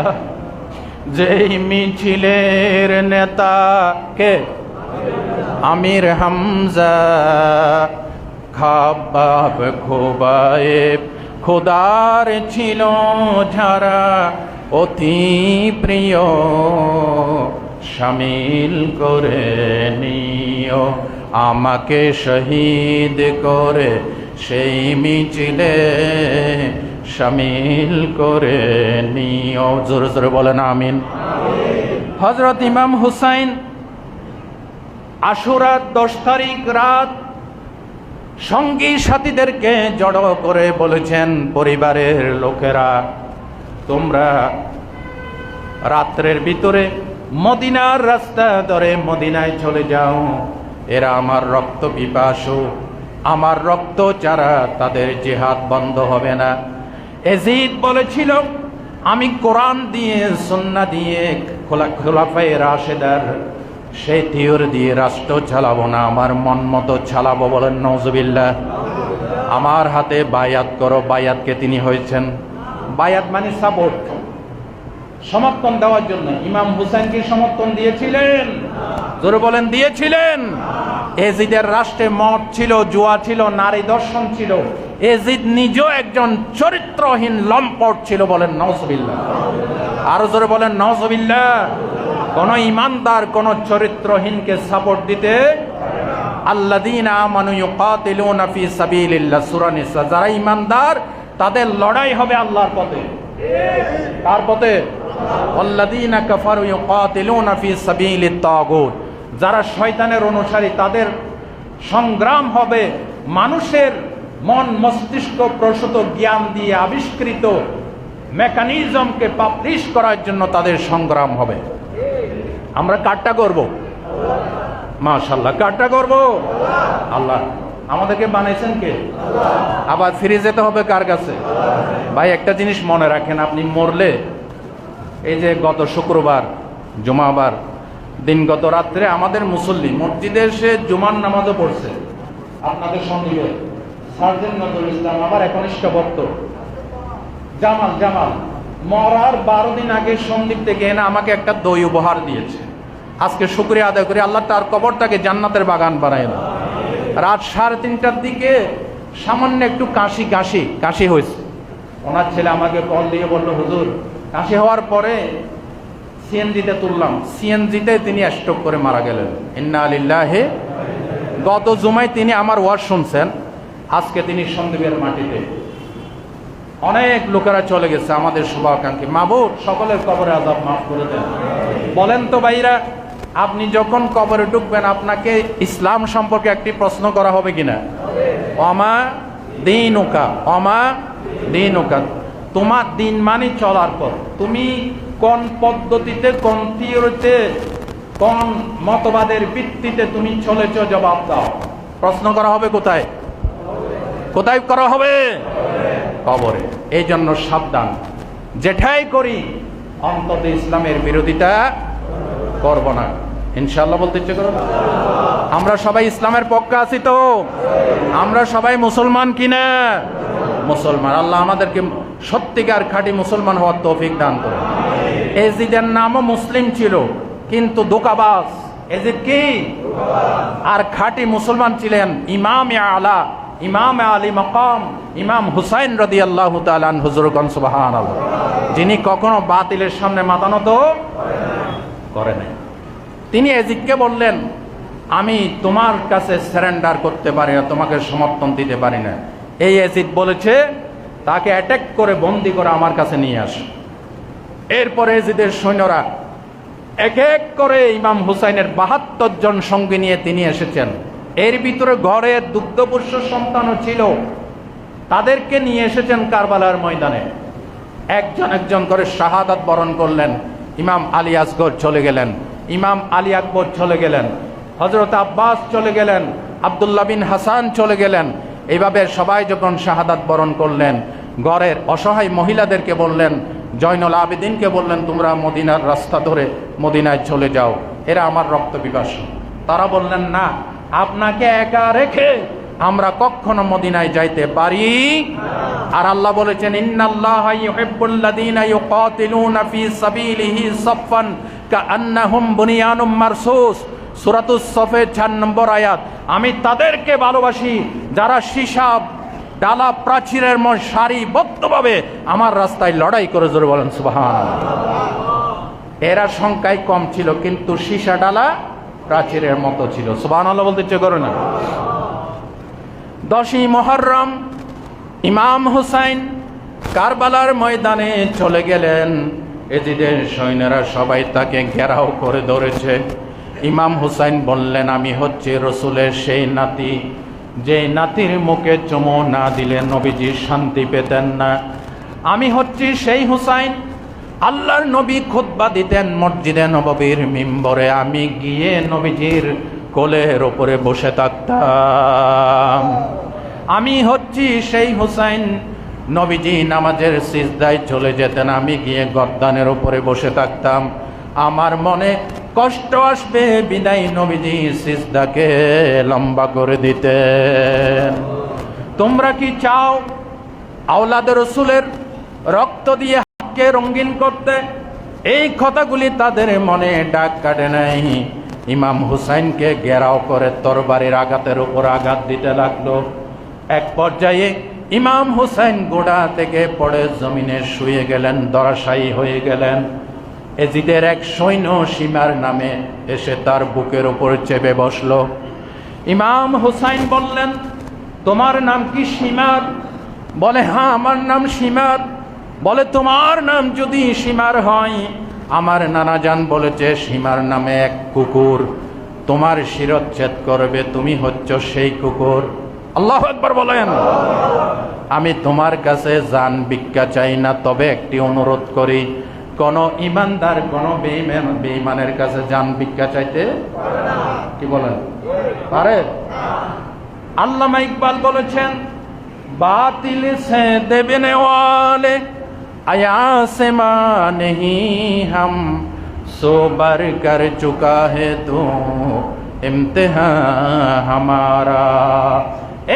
যেই মিছিলের নেতা কে? আমির হামজা। খাব্বাব খুবাইব খোদার ছিল যারা অতি প্রিয়, শামিল করে নিও, আমাকে শহীদ করে সেই মিছিলে শামিল করে নিও। জোরে জোরে বলেন আমিন। হযরত ইমাম হুসাইন আশুরার 10 তারিখ রাত সঙ্গী সাথীদেরকে জড়ো করে বলেছেন, পরিবারের লোকেরা, তোমরা রাত্রের ভিতরে মদিনার রাস্তা ধরে মদিনায় চলে যাও। এরা আমার রক্ত পিপাসু, আমার রক্ত ছাড়া তাদের জিহাদ বন্ধ হবে না। এজিদ বলেছিল, আমি কোরআন দিয়ে, সুন্নাহ দিয়ে, খোলাফায়ে রাশেদার সেই থিওরি দিয়ে রাষ্ট্র চালাবো না, আমার মন মতো চালাবো। বলেন নাউজুবিল্লাহ। আমার হাতে বায়াত করো। বায়াতকে তিনি হয়েছেন। বায়াত মানে সাপোর্ট, সমর্থন দেওয়ার জন্য। ইমাম হুসাইনকে সমর্থন দিয়েছিলেন? জোরে বলেন দিয়েছিলেন। এজিদের রাষ্ট্রে মদ ছিল, জুয়া ছিল, নারী দর্শন ছিল। এজিদ নিজেও একজন চরিত্রহীন লম্পট ছিল। বলেন নাউজুবিল্লাহ। আরো জোরে বলেন নাউজুবিল্লাহ। কোন ইমানদার কোন চরিত্রহীনকে সাপোর্ট দিতে আল্লাযীনা আমানু ইউকাতিলুনা ফি সাবিলিল্লাহ, সূরা নিসা। যারা ঈমানদার তাদের লড়াই হবে আল্লাহর পথে। কার পথে? আল্লাযীনা কাফারু ইউকাতিলুনা ফি সাবিলিত তাগুত, যারা শয়তানের অনুসারী তাদের সংগ্রাম হবে মানুষের মন মস্তিষ্ক প্রসূত জ্ঞান দিয়ে আবিষ্কৃত মেকানিজমকে পাবলিশ করার জন্য তাদের সংগ্রাম হবে। আমরা কাটটা করব? মাশাআল্লাহ, কাটটা করব? আল্লাহ। আমাদেরকে বানাইছেন কে? আবার ফিরে যেতে হবে কার কাছে? ভাই একটা জিনিস মনে রাখেন, আপনি মরলে, এই যে গত শুক্রবার জুমাবার দিন, গত রাত্রে আমাদের মুসল্লি মসজিদে এসে জুমার নামাজও পড়ছে আপনাদের সঙ্গে সার্জেন্ট নজরুল ইসলাম, আমার একনিষ্ঠ ভক্ত জামাল মরার 12 দিন আগে সন্দীপ থেকে এনে আমাকে একটা দই উপহার দিয়েছে। আজকে শুকরিয়া আদায় করি, আল্লাহ তার কবরটাকে জান্নাতের বাগান বানায় না। রাত 3:30টার দিকে সামান্য একটু কাশি হয়েছে। ওনার ছেলে আমাকে কল দিয়ে বলল, হুজুর কাশি হওয়ার পরে সিএনজিতে তুললাম, সিএনজিতে তিনি স্ট্রোক করে মারা গেলেন। ইন্না লিল্লাহি। গত জুমায় তিনি আমার ওয়াজ শুনছেন, আজকে তিনি সন্দীপের মাটিতে। অনেক লোকেরা চলে গেছে আমাদের শুভাকাঙ্ক্ষী। মাবুদ সকলের কবরে আযাব মাফ করে দেন। বলেন তো ভাইরা, আপনি যখন কবরে ঢুকবেন আপনাকে ইসলাম সম্পর্কে একটি প্রশ্ন করা হবে কিনা? ওমা দীনুকা, তোমার দিন মানে চলার পর তুমি কোন পদ্ধতিতে, কোন থিওরিতে, কোন মতবাদের ভিত্তিতে তুমি চলেছ, জবাব দাও। প্রশ্ন করা হবে কোথায়? কোথায় করা হবে? কবরে। এই জন্য সাবধান, যেটাই করি অন্তত ইসলামের বিরোধিতা করব না। ইনশাআল্লাহ বলতে ইচ্ছে করো। আমরা সবাই ইসলামের পক্ষে আছি তো? আমরা সবাই মুসলমান কিনা? মুসলমান। আল্লাহ আমাদেরকে সত্যিকার খাঁটি মুসলমান হওয়ার তৌফিক দান করে। এজিদের নামও মুসলিম ছিল কিন্তু ধোঁকাবাজ। এজিদ কি? আর খাঁটি মুসলমান ছিলেন ইমামে আলা, ইমাম আলী মাকাম, ইমাম হুসাইন রাদিয়াল্লাহু তাআলা আনহু। হুজুরগণ সুবহানাল্লাহ। যিনি কখনো বাতিলের সামনে মাথা নত করে নাই। তিনি এজিদকে বললেন, আমি তোমার কাছে সারেন্ডার করতে পারি না, তোমাকে সমর্থন দিতে পারি না। এই এজিদ বলেছে তাকে অ্যাটাক করে বন্দি করে আমার কাছে নিয়ে আস। এরপরে এজিদের সৈন্যরা এক এক করে ইমাম হুসাইনের 72 জন সঙ্গী নিয়ে তিনি এসেছেন। এর ভিতরে ঘরে দুগ্ধপুষ্য সন্তানও ছিল, তাদেরকে নিয়ে এসেছেন কারবালার ময়দানে। একজন একজন করে শাহাদাত বরণ করলেন। ইমাম আলী আসগর চলে গেলেন, ইমাম আলী আকবর চলে গেলেন, হযরত আব্বাস চলে গেলেন, আব্দুল্লাহ বিন হাসান চলে গেলেন। এইভাবে সবাই যখন শাহাদাত বরণ করলেন, ঘরের অসহায় মহিলাদেরকে বললেন, জয়নুল আবেদিনকে বললেন, তোমরা মদিনার রাস্তা ধরে মদিনায় চলে যাও, এরা আমার রক্ত পিপাসু। তারা বললেন, না, আপনাকে একা রেখে আমরা কখনো মদিনায় যাইতে পারি। আর আল্লাহ বলেছেন, ইন্নাল্লাহা ইউহিব্বুল্লাযীনা ইউকাতিলুনা ফী সাবিলিহি সাফফান কাআন্নাহুম বুনিয়ানুম মারসুস। সূরাতুস সফের 4 নম্বর আয়াত। আমি তাদেরকে ভালোবাসি যারা সীসা ডালা প্রাচীরের মতো সারিবদ্ধভাবে আমার রাস্তায় লড়াই করে। জোরে বলেন সুবহানাল্লাহ। এরা সংখ্যায় কম ছিল কিন্তু সীসা ডালা প্রাচীরের মতো ছিল। সুবহানাল্লাহ বলতে ইচ্ছে করে না? 10ই মুহররম ইমাম হুসাইন কারবালার ময়দানে চলে গেলেন। এজিদের সৈন্যরা সবাই তাকে ঘেরাও করে ধরেছে। ইমাম হুসাইন বললেন, আমি হচ্ছে রসুলের সেই নাতি, যে নাতির মুখে চুমু না দিলে নবীজি শান্তি পেতেন না। আমি হচ্ছি সেই হুসাইন, আল্লাহর নবী খুতবা দিতেন মসজিদে নববীর মিম্বরে, আমি গিয়ে নবীজির কোলের ওপরে বসে থাকতাম। আমি হচ্ছি সেই হুসাইন, নবীজি নামাজের সিজদায় চলে যেতেন, আমি গিয়ে গর্দানের উপরে বসে থাকতাম। আমার মনে কষ্ট আসবে বিদায় নবীজি সিজদাকে লম্বা করে দিতেন। তোমরা কি চাও আওলাদে রসুলের রক্ত দিয়ে হাতকে রঙিন করতে? এই কথাগুলি তাদের মনে ডাক কাটে নাই। ইমাম হুসাইনকে ঘেরাও করে তরবারির আঘাতের উপর আঘাত দিতে লাগলো। এক পর্যায়ে ইমাম হুসাইন গোড়া থেকে পড়ে জমিনে শুয়ে গেলেন, ধরাশায়ী হয়ে গেলেন। এজিদের এক সৈন্য সীমার নামে এসে তার বুকের উপর চেপে বসলো। ইমাম হুসাইন বললেন, তোমার নাম কি সীমার? বলে, হ্যাঁ আমার নাম সীমার। বলে, তোমার নাম যদি সীমার হয়, আমার নানাজান বলেছে সীমার নামে এক কুকুর তোমার শিরচ্ছেদ করবে, তুমি হচ্ছ সেই কুকুর। আল্লাহু আকবার বলেন। আমি তোমার কাছে জান ভিক্ষা চাই না, তবে একটি অনুরোধ করি, কোন ইমানদার কোন বেঈমানের কাছে জান ভিক্ষা চাইতে কি বলেন পারে? আল্লামা ইকবাল বলেছেন, বাতিল সে দেবনে ওয়ালে আয়া সে মা নেহি হাম সোবার কর চুকা হে তু ইমতিহান হামারা।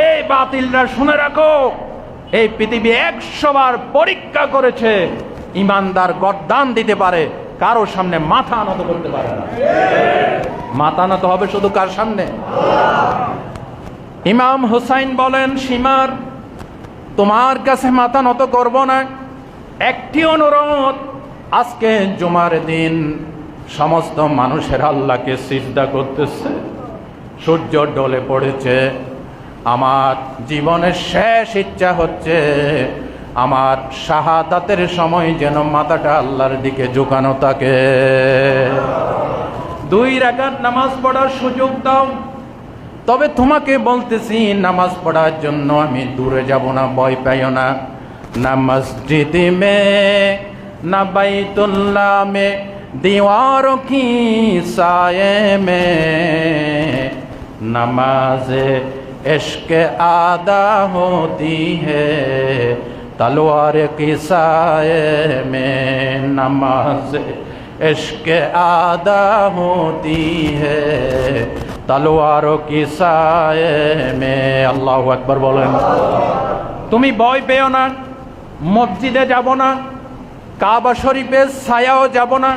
এই বাতিলরা শুনে রাখো, এই পৃথিবী 100 বার পরীক্ষা করেছে, ইমানদার গর্দান দিতে পারে, কারো সামনে মাথা নত করতে পারে না। মাথা নত হবে শুধু কার সামনে? ইমাম হুসাইন বলেন, সীমার তোমার কাছে মাথা নত করব না, একটি অনুরোধ, আজকে জুমার দিন সমস্ত মানুষের আল্লাহকে সিজদা করতেছে, সূর্য ডলে পড়েছে, আমার জীবনের শেষ ইচ্ছা হচ্ছে আমার শাহাদাতের সময় যেন মাথাটা আল্লাহর দিকে ঝুঁকানো থাকে। 2 রাকাত নামাজ পড়ার সুযোগ দাও। তবে তোমাকে বলতেছি, নামাজ পড়ার জন্য আমি দূরে যাব না, ভয় পাইও না। না মসজিদ মে না বাইতুল্লাহ মে दीवारों की साये में नमाज इश्क आदा होती है तलवार की साये में नमाज इश्क आदा होती है तलवारों की साये में। আল্লাহু আকবার বলেন। তুমি ভয় পেও না, মসজিদে যাব না, কাবা শরীফের ছায়াও যাব না,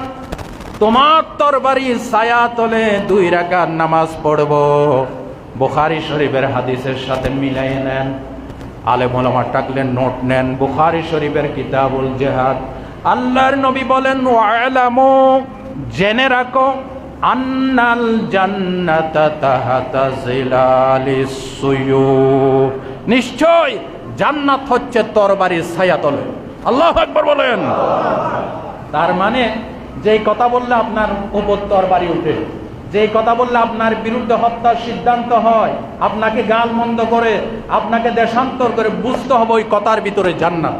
তোমার তরবারির ছায়া তলে 2 রাকাত নামাজ পড়ব। বুখারী শরীফের হাদিসের সাথে মিলাই নেন, আলেম ওলামা টাকলেন, নোট নেন। বুখারী শরীফের কিতাবুল জিহাদ, আল্লাহর নবী বলেন, ওয়ালামু জেনে রাখো, আন্নাল জান্নাতা তাহাতা জিলালিস সুয়ুফ, নিশ্চয় জান্নাত হচ্ছে তরবারির ছায়া তলে। আল্লাহু আকবার বলেন। তার মানে যেই কথা বললে আপনার উপর তরবারি উঠে, যেই কথা বললে আপনার বিরুদ্ধে হত্যার সিদ্ধান্ত হয়, আপনাকে গাল মন্দ করে, আপনাকে দেশান্তর করে, বুঝতে হবে ওই কথার ভিতরে জান্নাত।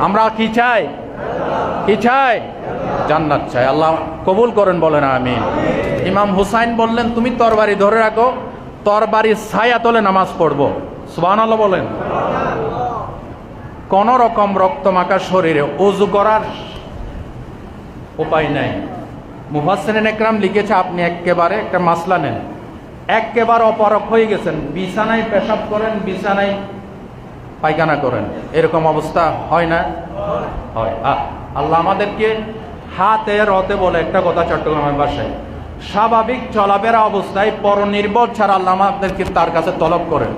আমরা কি চাই? কি চাই? জান্নাত চাই। আল্লাহ কবুল করেন, বলেন আমিন। ইমাম হুসাইন বললেন, তুমি তরবারি ধরে রাখো, তরবারির ছায়া তলে নামাজ পড়বো। সুবহানাল্লাহ বলেন। কোন রকম রক্তমাখা শরীরে ওযু করার উপায় নাই। মুফাসসিরিন ইকরাম লিখেছে, আপনি একেবারে একটা মাসলা নেন, একেবারে অপারক হয়ে গেছেন, বিছানায় পেশাব করেন, বিছানায় পায়খানা করেন, এরকম অবস্থা হয় না? হয়। আল্লাহ আমাদেরকে হাতে রতে বলে একটা কথা চট্টগ্রামের ভাষায়, স্বাভাবিক চলাফেরা অবস্থায় পরনির্ভর ছাড়া আল্লাহ আমাদেরকে তার কাছে তলব করেন।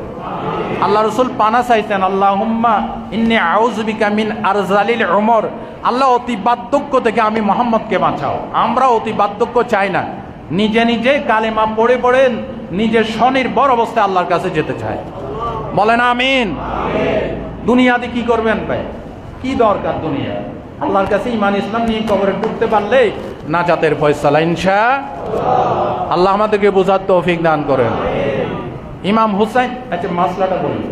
আল্লাহ রাসূল পানা চাইতেন, আল্লাহুম্মা ইন্নী আউযু বিকা মিন আরজালিল উমর, আল্লাহ অতি বার্ধক্য থেকে আমি মুহাম্মদকে বাঁচাও। আমরা অতি বার্ধক্য চাই না, নিজে নিজে কালেমা পড়ে পড়ে নিজের স্বনির্ভর অবস্থায় আল্লাহর কাছে যেতে চাই। বলেন আমিন। দুনিয়াতে কি করবেন ভাই? কি দরকার দুনিয়া? আল্লাহর কাছে ঈমান ইসলাম নিয়ে কবরে ঢুকতে পারলে নাজাতের ফয়সালা ইনশাআল্লাহ। আল্লাহ আমাদেরকে বোঝার তৌফিক দান করেন। ইমাম হুসাইন, আচ্ছা মাসলাটা বলি,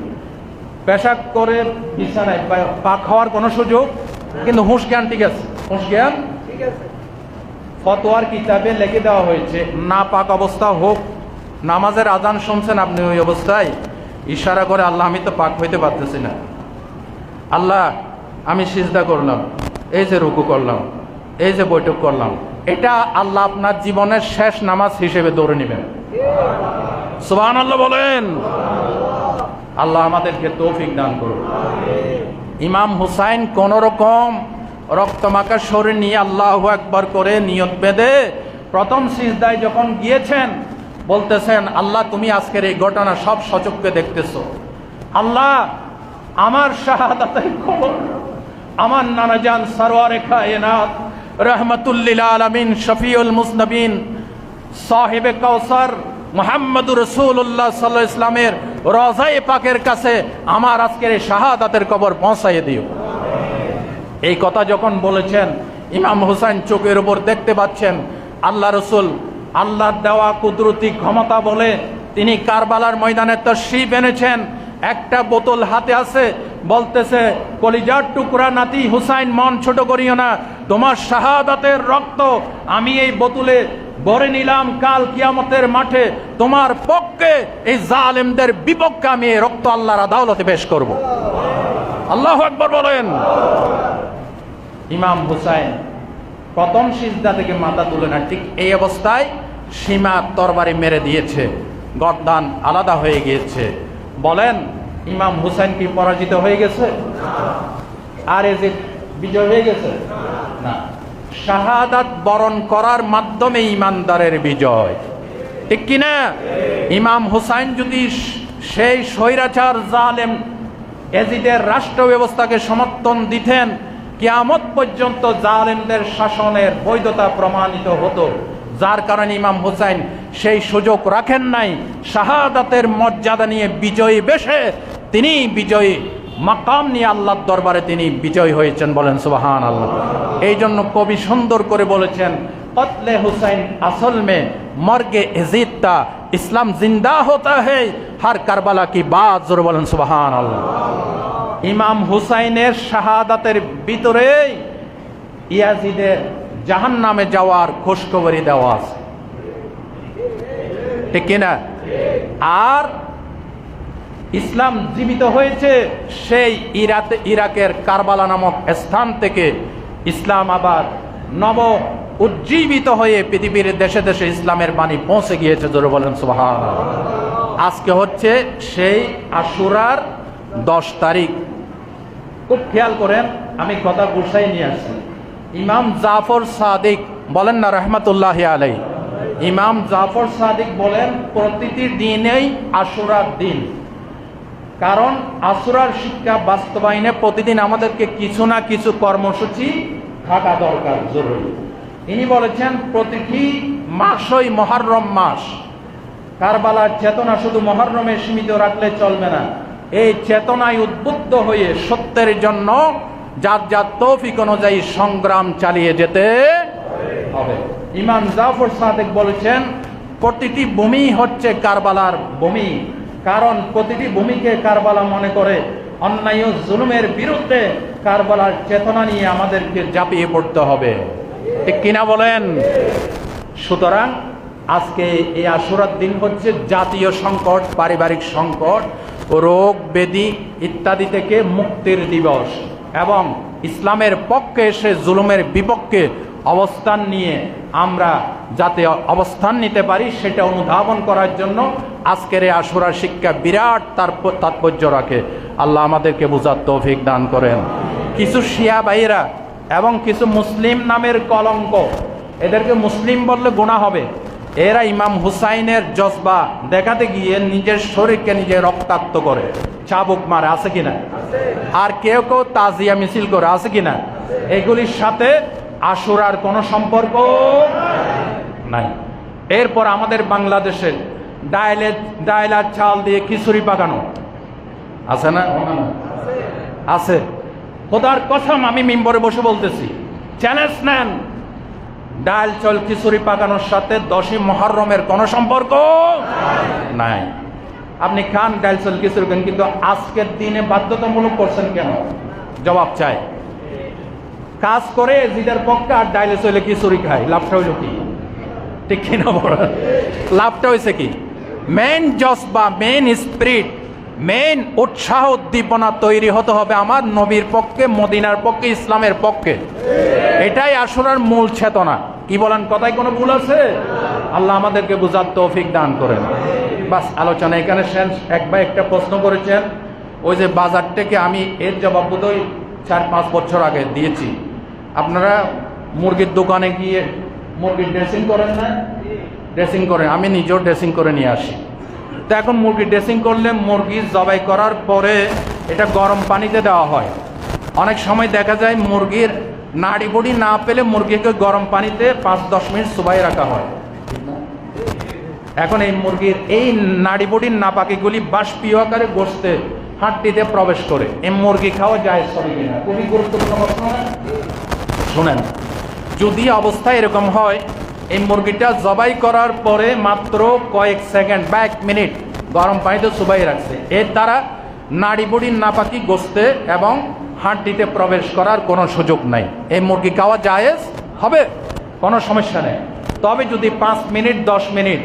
পেশাব করে বিছানায় পাক হওয়ার কোনো সুযোগ, কিন্তু হুঁশ জ্ঞান ঠিক আছে, হুঁশ জ্ঞান ঠিক আছে। ফতোয়ার কিতাবে লিখে দেওয়া হয়েছে, না পাক অবস্থা হোক, নামাজের আজান শুনছেন আপনি, ওই অবস্থায় ইশারা করে, আল্লাহ আমি তো পাক হইতে পারতেছি না, আল্লাহ আমি সিজদা করলাম, এই যে রুকু করলাম, এই যে বৈঠক করলাম, এটা আল্লাহ আপনার জীবনের শেষ নামাজ হিসেবে ধরে নেবেন। সুবহানাল্লাহ বলেন। আল্লাহ আমাদেরকে তৌফিক দান করুন। ইমাম হুসাইন কোন রকম রক্তমাখা শরীর নিয়ে আল্লাহু আকবার করে নিয়ত বেঁধে প্রথম সিজদায় যখন গিয়েছেন, বলতেছেন, আল্লাহ তুমি আজকের এই ঘটনা সব সচক্ষে দেখতেছো, আল্লাহ আমার শাহাদাতের খবর আমার নানাজান সরওয়ারে কায়নাত রাহমাতুল লিল আলামিন শফিউল মুজনবিন সাহিবে কাউসার মুহাম্মদুর রাসূলুল্লাহ সাল্লাল্লাহু আলাইহি ইসলামের রওজায়ে পাকের কাছে আমার আজকের এই শাহাদাতের কবর পৌঁছাইয়ে দিও। এই কথা যখন বলেছেন, ইমাম হুসাইন চোখের উপর দেখতে পাচ্ছেন আল্লাহ রসুল আল্লাহর দেওয়া কুদরতি ক্ষমতা বলে তিনি কারবালার ময়দানে তশরিফ এনেছেন। একটা বোতল হাতে আছে, বলতেছে কলিজার টুকরা নাতি হুসাইন, মন ছোট করিও না, তোমার শাহাদাতের রক্ত আমি এই বোতলে ভরে নিলাম, কাল কিয়ামতের মাঠে তোমার পক্ষে এই জালেমদের বিপক্ষে আমি এই রক্ত আল্লাহর আদালতে পেশ করব। আল্লাহু আকবার বলেন। ইমাম হুসাইন প্রথম সিজদা থেকে মাথা তুলে না, ঠিক এই অবস্থায় সীমা তরবারি মেরে দিয়েছে, গর্দান আলাদা হয়ে গিয়েছে। বলেন ইমাম হুসাইন কি পরাজিত হয়ে গেছে? আর এই যে বিজয় হয়ে গেছে না, শাহাদাত বরণ করার মাধ্যমে ইমানদারের বিজয়, ঠিক কিনা? ইমাম হুসাইন যদি সেই স্বৈরাচার জালেম এজিদের রাষ্ট্র ব্যবস্থাকে সমর্থন দিতেন, কিয়ামত পর্যন্ত জালেমদের শাসনের বৈধতা প্রমাণিত হতো। যার কারণে ইমাম হুসাইন সেই সুযোগ রাখেন নাই। শাহাদাতের মর্যাদা নিয়ে বিজয়ী বেশে তিনি বিজয়ী মাকাম নিয়ে আল্লাহর দরবারে তিনি বিজয়ী হয়েছেন। বলেন সুবহানাল্লাহ। এই জন্য কবি সুন্দর করে বলেছেন, কতলে হুসাইন আসল মে মর্গে এজিদতা ইসলাম জিন্দা হতা है हर কারবালা কি বাত। জোরে বলেন সুবহানাল্লাহ। ইমাম হুসাইনের শাহাদাতের ভিতরে ইয়াজিদের জাহান্নামে যাওয়ার খোঁজখবরি দেওয়া আছে, ঠিক কিনা? আর ইসলাম জীবিত হয়েছে সেই ইরাকের কারবালা নামক স্থান থেকে। ইসলাম আবার নব উজ্জীবিত হয়ে পৃথিবীর দেশে দেশে ইসলামের বাণী পৌঁছে গিয়েছে। জোরে বলেন সুবহানাল্লাহ। আজকে হচ্ছে সেই আশুরার 10 তারিখ। খুব খেয়াল করেন, আমি কথা গুছাই নিয়ে আসছি। ইমাম জাফর সাদিক বলেন না রহমতুল্লাহ আলাইহি, ইমাম জাফর সাদিক বলেন প্রতিটি দিনেই আশুরার দিন। কারণ আশুরার শিক্ষা বাস্তবায়নে প্রতিদিন আমাদেরকে কিছু না কিছু কর্মসূচি থাকা দরকার, জরুরি। তিনি বলেছেন প্রতিটি মাসই মুহররম মাস। কারবালার চেতনা শুধু মুহররমে সীমিত রাখলে চলবে না, এই চেতনায় উদ্বুদ্ধ হয়ে সত্যের জন্য যার যার তৌফিক অনুযায়ী সংগ্রাম চালিয়ে যেতে হবে। ইমাম জাফর সাদিক বলেছেন প্রতিটি ভূমি হচ্ছে কারবালার ভূমি। কারণ প্রতিটি ভূমিকে কারবালা মনে করে। অন্যায় ও জুলুমের বিরুদ্ধে কারবালার চেতনা নিয়ে আমাদেরকে ঝাঁপিয়ে পড়তে হবে, ঠিক কিনা বলেন? সুতরাং আজকে এই আশুরার দিন হচ্ছে জাতীয় সংকট, পারিবারিক সংকট, রোগ ব্যাধি ইত্যাদি থেকে মুক্তির দিবস এবং ইসলামের পক্ষে এসে জুলুমের বিপক্ষে অবস্থান নিয়ে আমরা যাতে অবস্থান নিতে পারি সেটা অনুধাবন করার জন্য আজকের এই আশুরার শিক্ষা বিরাট তাৎপর্য রাখে। আল্লাহ আমাদেরকে বুঝার তৌফিক দান করেন। কিছু শিয়া ভাইয়েরা এবং কিছু মুসলিম নামের কলঙ্ক, এদেরকে মুসলিম বললে গুনাহ হবে, এরা ইমাম হুসাইনের জজবা দেখাতে গিয়ে নিজের শরীরকে নিজে রক্তাক্ত করে, চাবুক মারে, আছে কিনা? আর কেউ কেউ তাজিয়া মিছিল করে, আছে কিনা? এগুলির সাথে আশুরার কোনো সম্পর্ক নাই। এরপর আমাদের বাংলাদেশে ডাইল আর চাল দিয়ে খিচুড়ি পাকানো আছে না? আছে। খোদার কসম আমি মিম্বরে বসে বলতেছি, চ্যালেঞ্জ নেন, ডাল চাল খিচুড়ি পাকানোর সাথে 10ই মুহররমের কোনো সম্পর্ক নাই। আপনি খান ডাল চাল খিচুড়ি খান, কিন্তু আজকের দিনে বাধ্যতামূলক করছেন কেন? জবাব চাই। কাজ করে জিদের পক্ষে আর ডাইলে চলে খিচুড়ি খায়, লাভটা হইল কি? ঠিক কিনা বলেন? লাভটা হয়েছে কি? মেইন জজবা, মেইন স্পিরিট, মেইন উৎসাহ উদ্দীপনা তৈরি হতে হবে আমার নবীর পক্ষে, মদিনার পক্ষে, ইসলামের পক্ষে। এটাই আশুরার মূল চেতনা। কি বলেন? কথায় কোনো ভুল আছে? আল্লাহ আমাদেরকে বুঝার তৌফিক দান করেন। বাস, আলোচনা এখানে শেষ। এক ভাই একটা প্রশ্ন করেছেন, ওই যে বাজার থেকে, আমি এর জবাব বোধহয় 4-5 বছর আগে দিয়েছি। আপনারা মুরগির দোকানে গিয়ে মুরগির ড্রেসিং করেন না? ড্রেসিং করেন, আমি নিজেও ড্রেসিং করে নিয়ে আসি। তো এখন মুরগি ড্রেসিং করলে মুরগি জবাই করার পরে এটা গরম পানিতে দেওয়া হয়। অনেক সময় দেখা যায় মুরগির নাড়ি বড়ি না পেলে মুরগিকে গরম পানিতে 5-10 মিনিট চুবাই রাখা হয়। এখন এই মুরগির এই নাড়িবুড়ির নাপাকিগুলি বাষ্পীয় আকারে গোশতে হাড্ডিতে প্রবেশ করে এই মুরগি খাওয়া যায় সবই কিনা, খুবই গুরুত্বপূর্ণ প্রশ্ন। শুনেন, যদি অবস্থা এরকম হয় এই মুরগিটা জবাই করার পরে মাত্র কয়েক সেকেন্ড বা 1 মিনিট গরম পানিতে চুবাই রাখছে, এর দ্বারা নাড়িবুড়ির নাপাকি গোশতে এবং হাড্ডিতে প্রবেশ করার কোনো সুযোগ নাই, এই মুরগি খাওয়া জায়েজ হবে, কোনো সমস্যা নেই। তবে যদি 5 মিনিট 10 মিনিট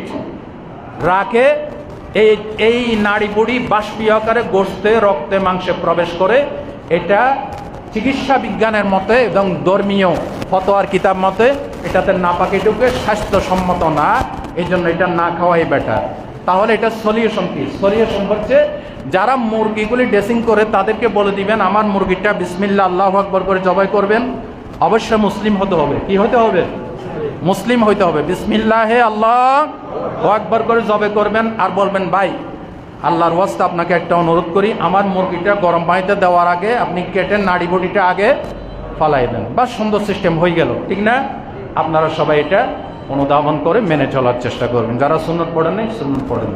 রাখে এই নাড়িবুড়ি বাষ্পীয় আকারে গোশতে রক্তে মাংসে প্রবেশ করে, এটা চিকিৎসা বিজ্ঞানের মতে এবং ধর্মীয় ফতোয়ার কিতাব মতে এটাতে নাপাকিটুকু স্বাস্থ্যসম্মত না, এই জন্য এটা না খাওয়াই বেটার। তাহলে এটা সলিউশন কি? সলিউশন হচ্ছে যারা মুরগিগুলি ড্রেসিং করে তাদেরকে বলে দিবেন আমার মুরগিটা বিসমিল্লাহ আল্লাহু আকবার করে জবাই করবেন, অবশ্যই মুসলিম হতে হবে। কি হতে হবে? মুসলিম হইতে হবে। বিসমিল্লাহে আল্লাহু আকবার করে জবাই করবেন আর বলবেন ভাই আল্লাহর ওয়াস্তে আপনাকে একটা অনুরোধ করি, আমার মুরগিটা গরম পানিতে দেওয়ার আগে আপনি কেটে নাড়িবুড়িটা আগে ফালাই দেন, বা সুন্দর সিস্টেম হয়ে গেল, ঠিক না? আপনারা সবাই এটা অনুধাবন করে মেনে চলার চেষ্টা করবেন। যারা সুন্নত পড়েন নাই সুন্নত পড়েন।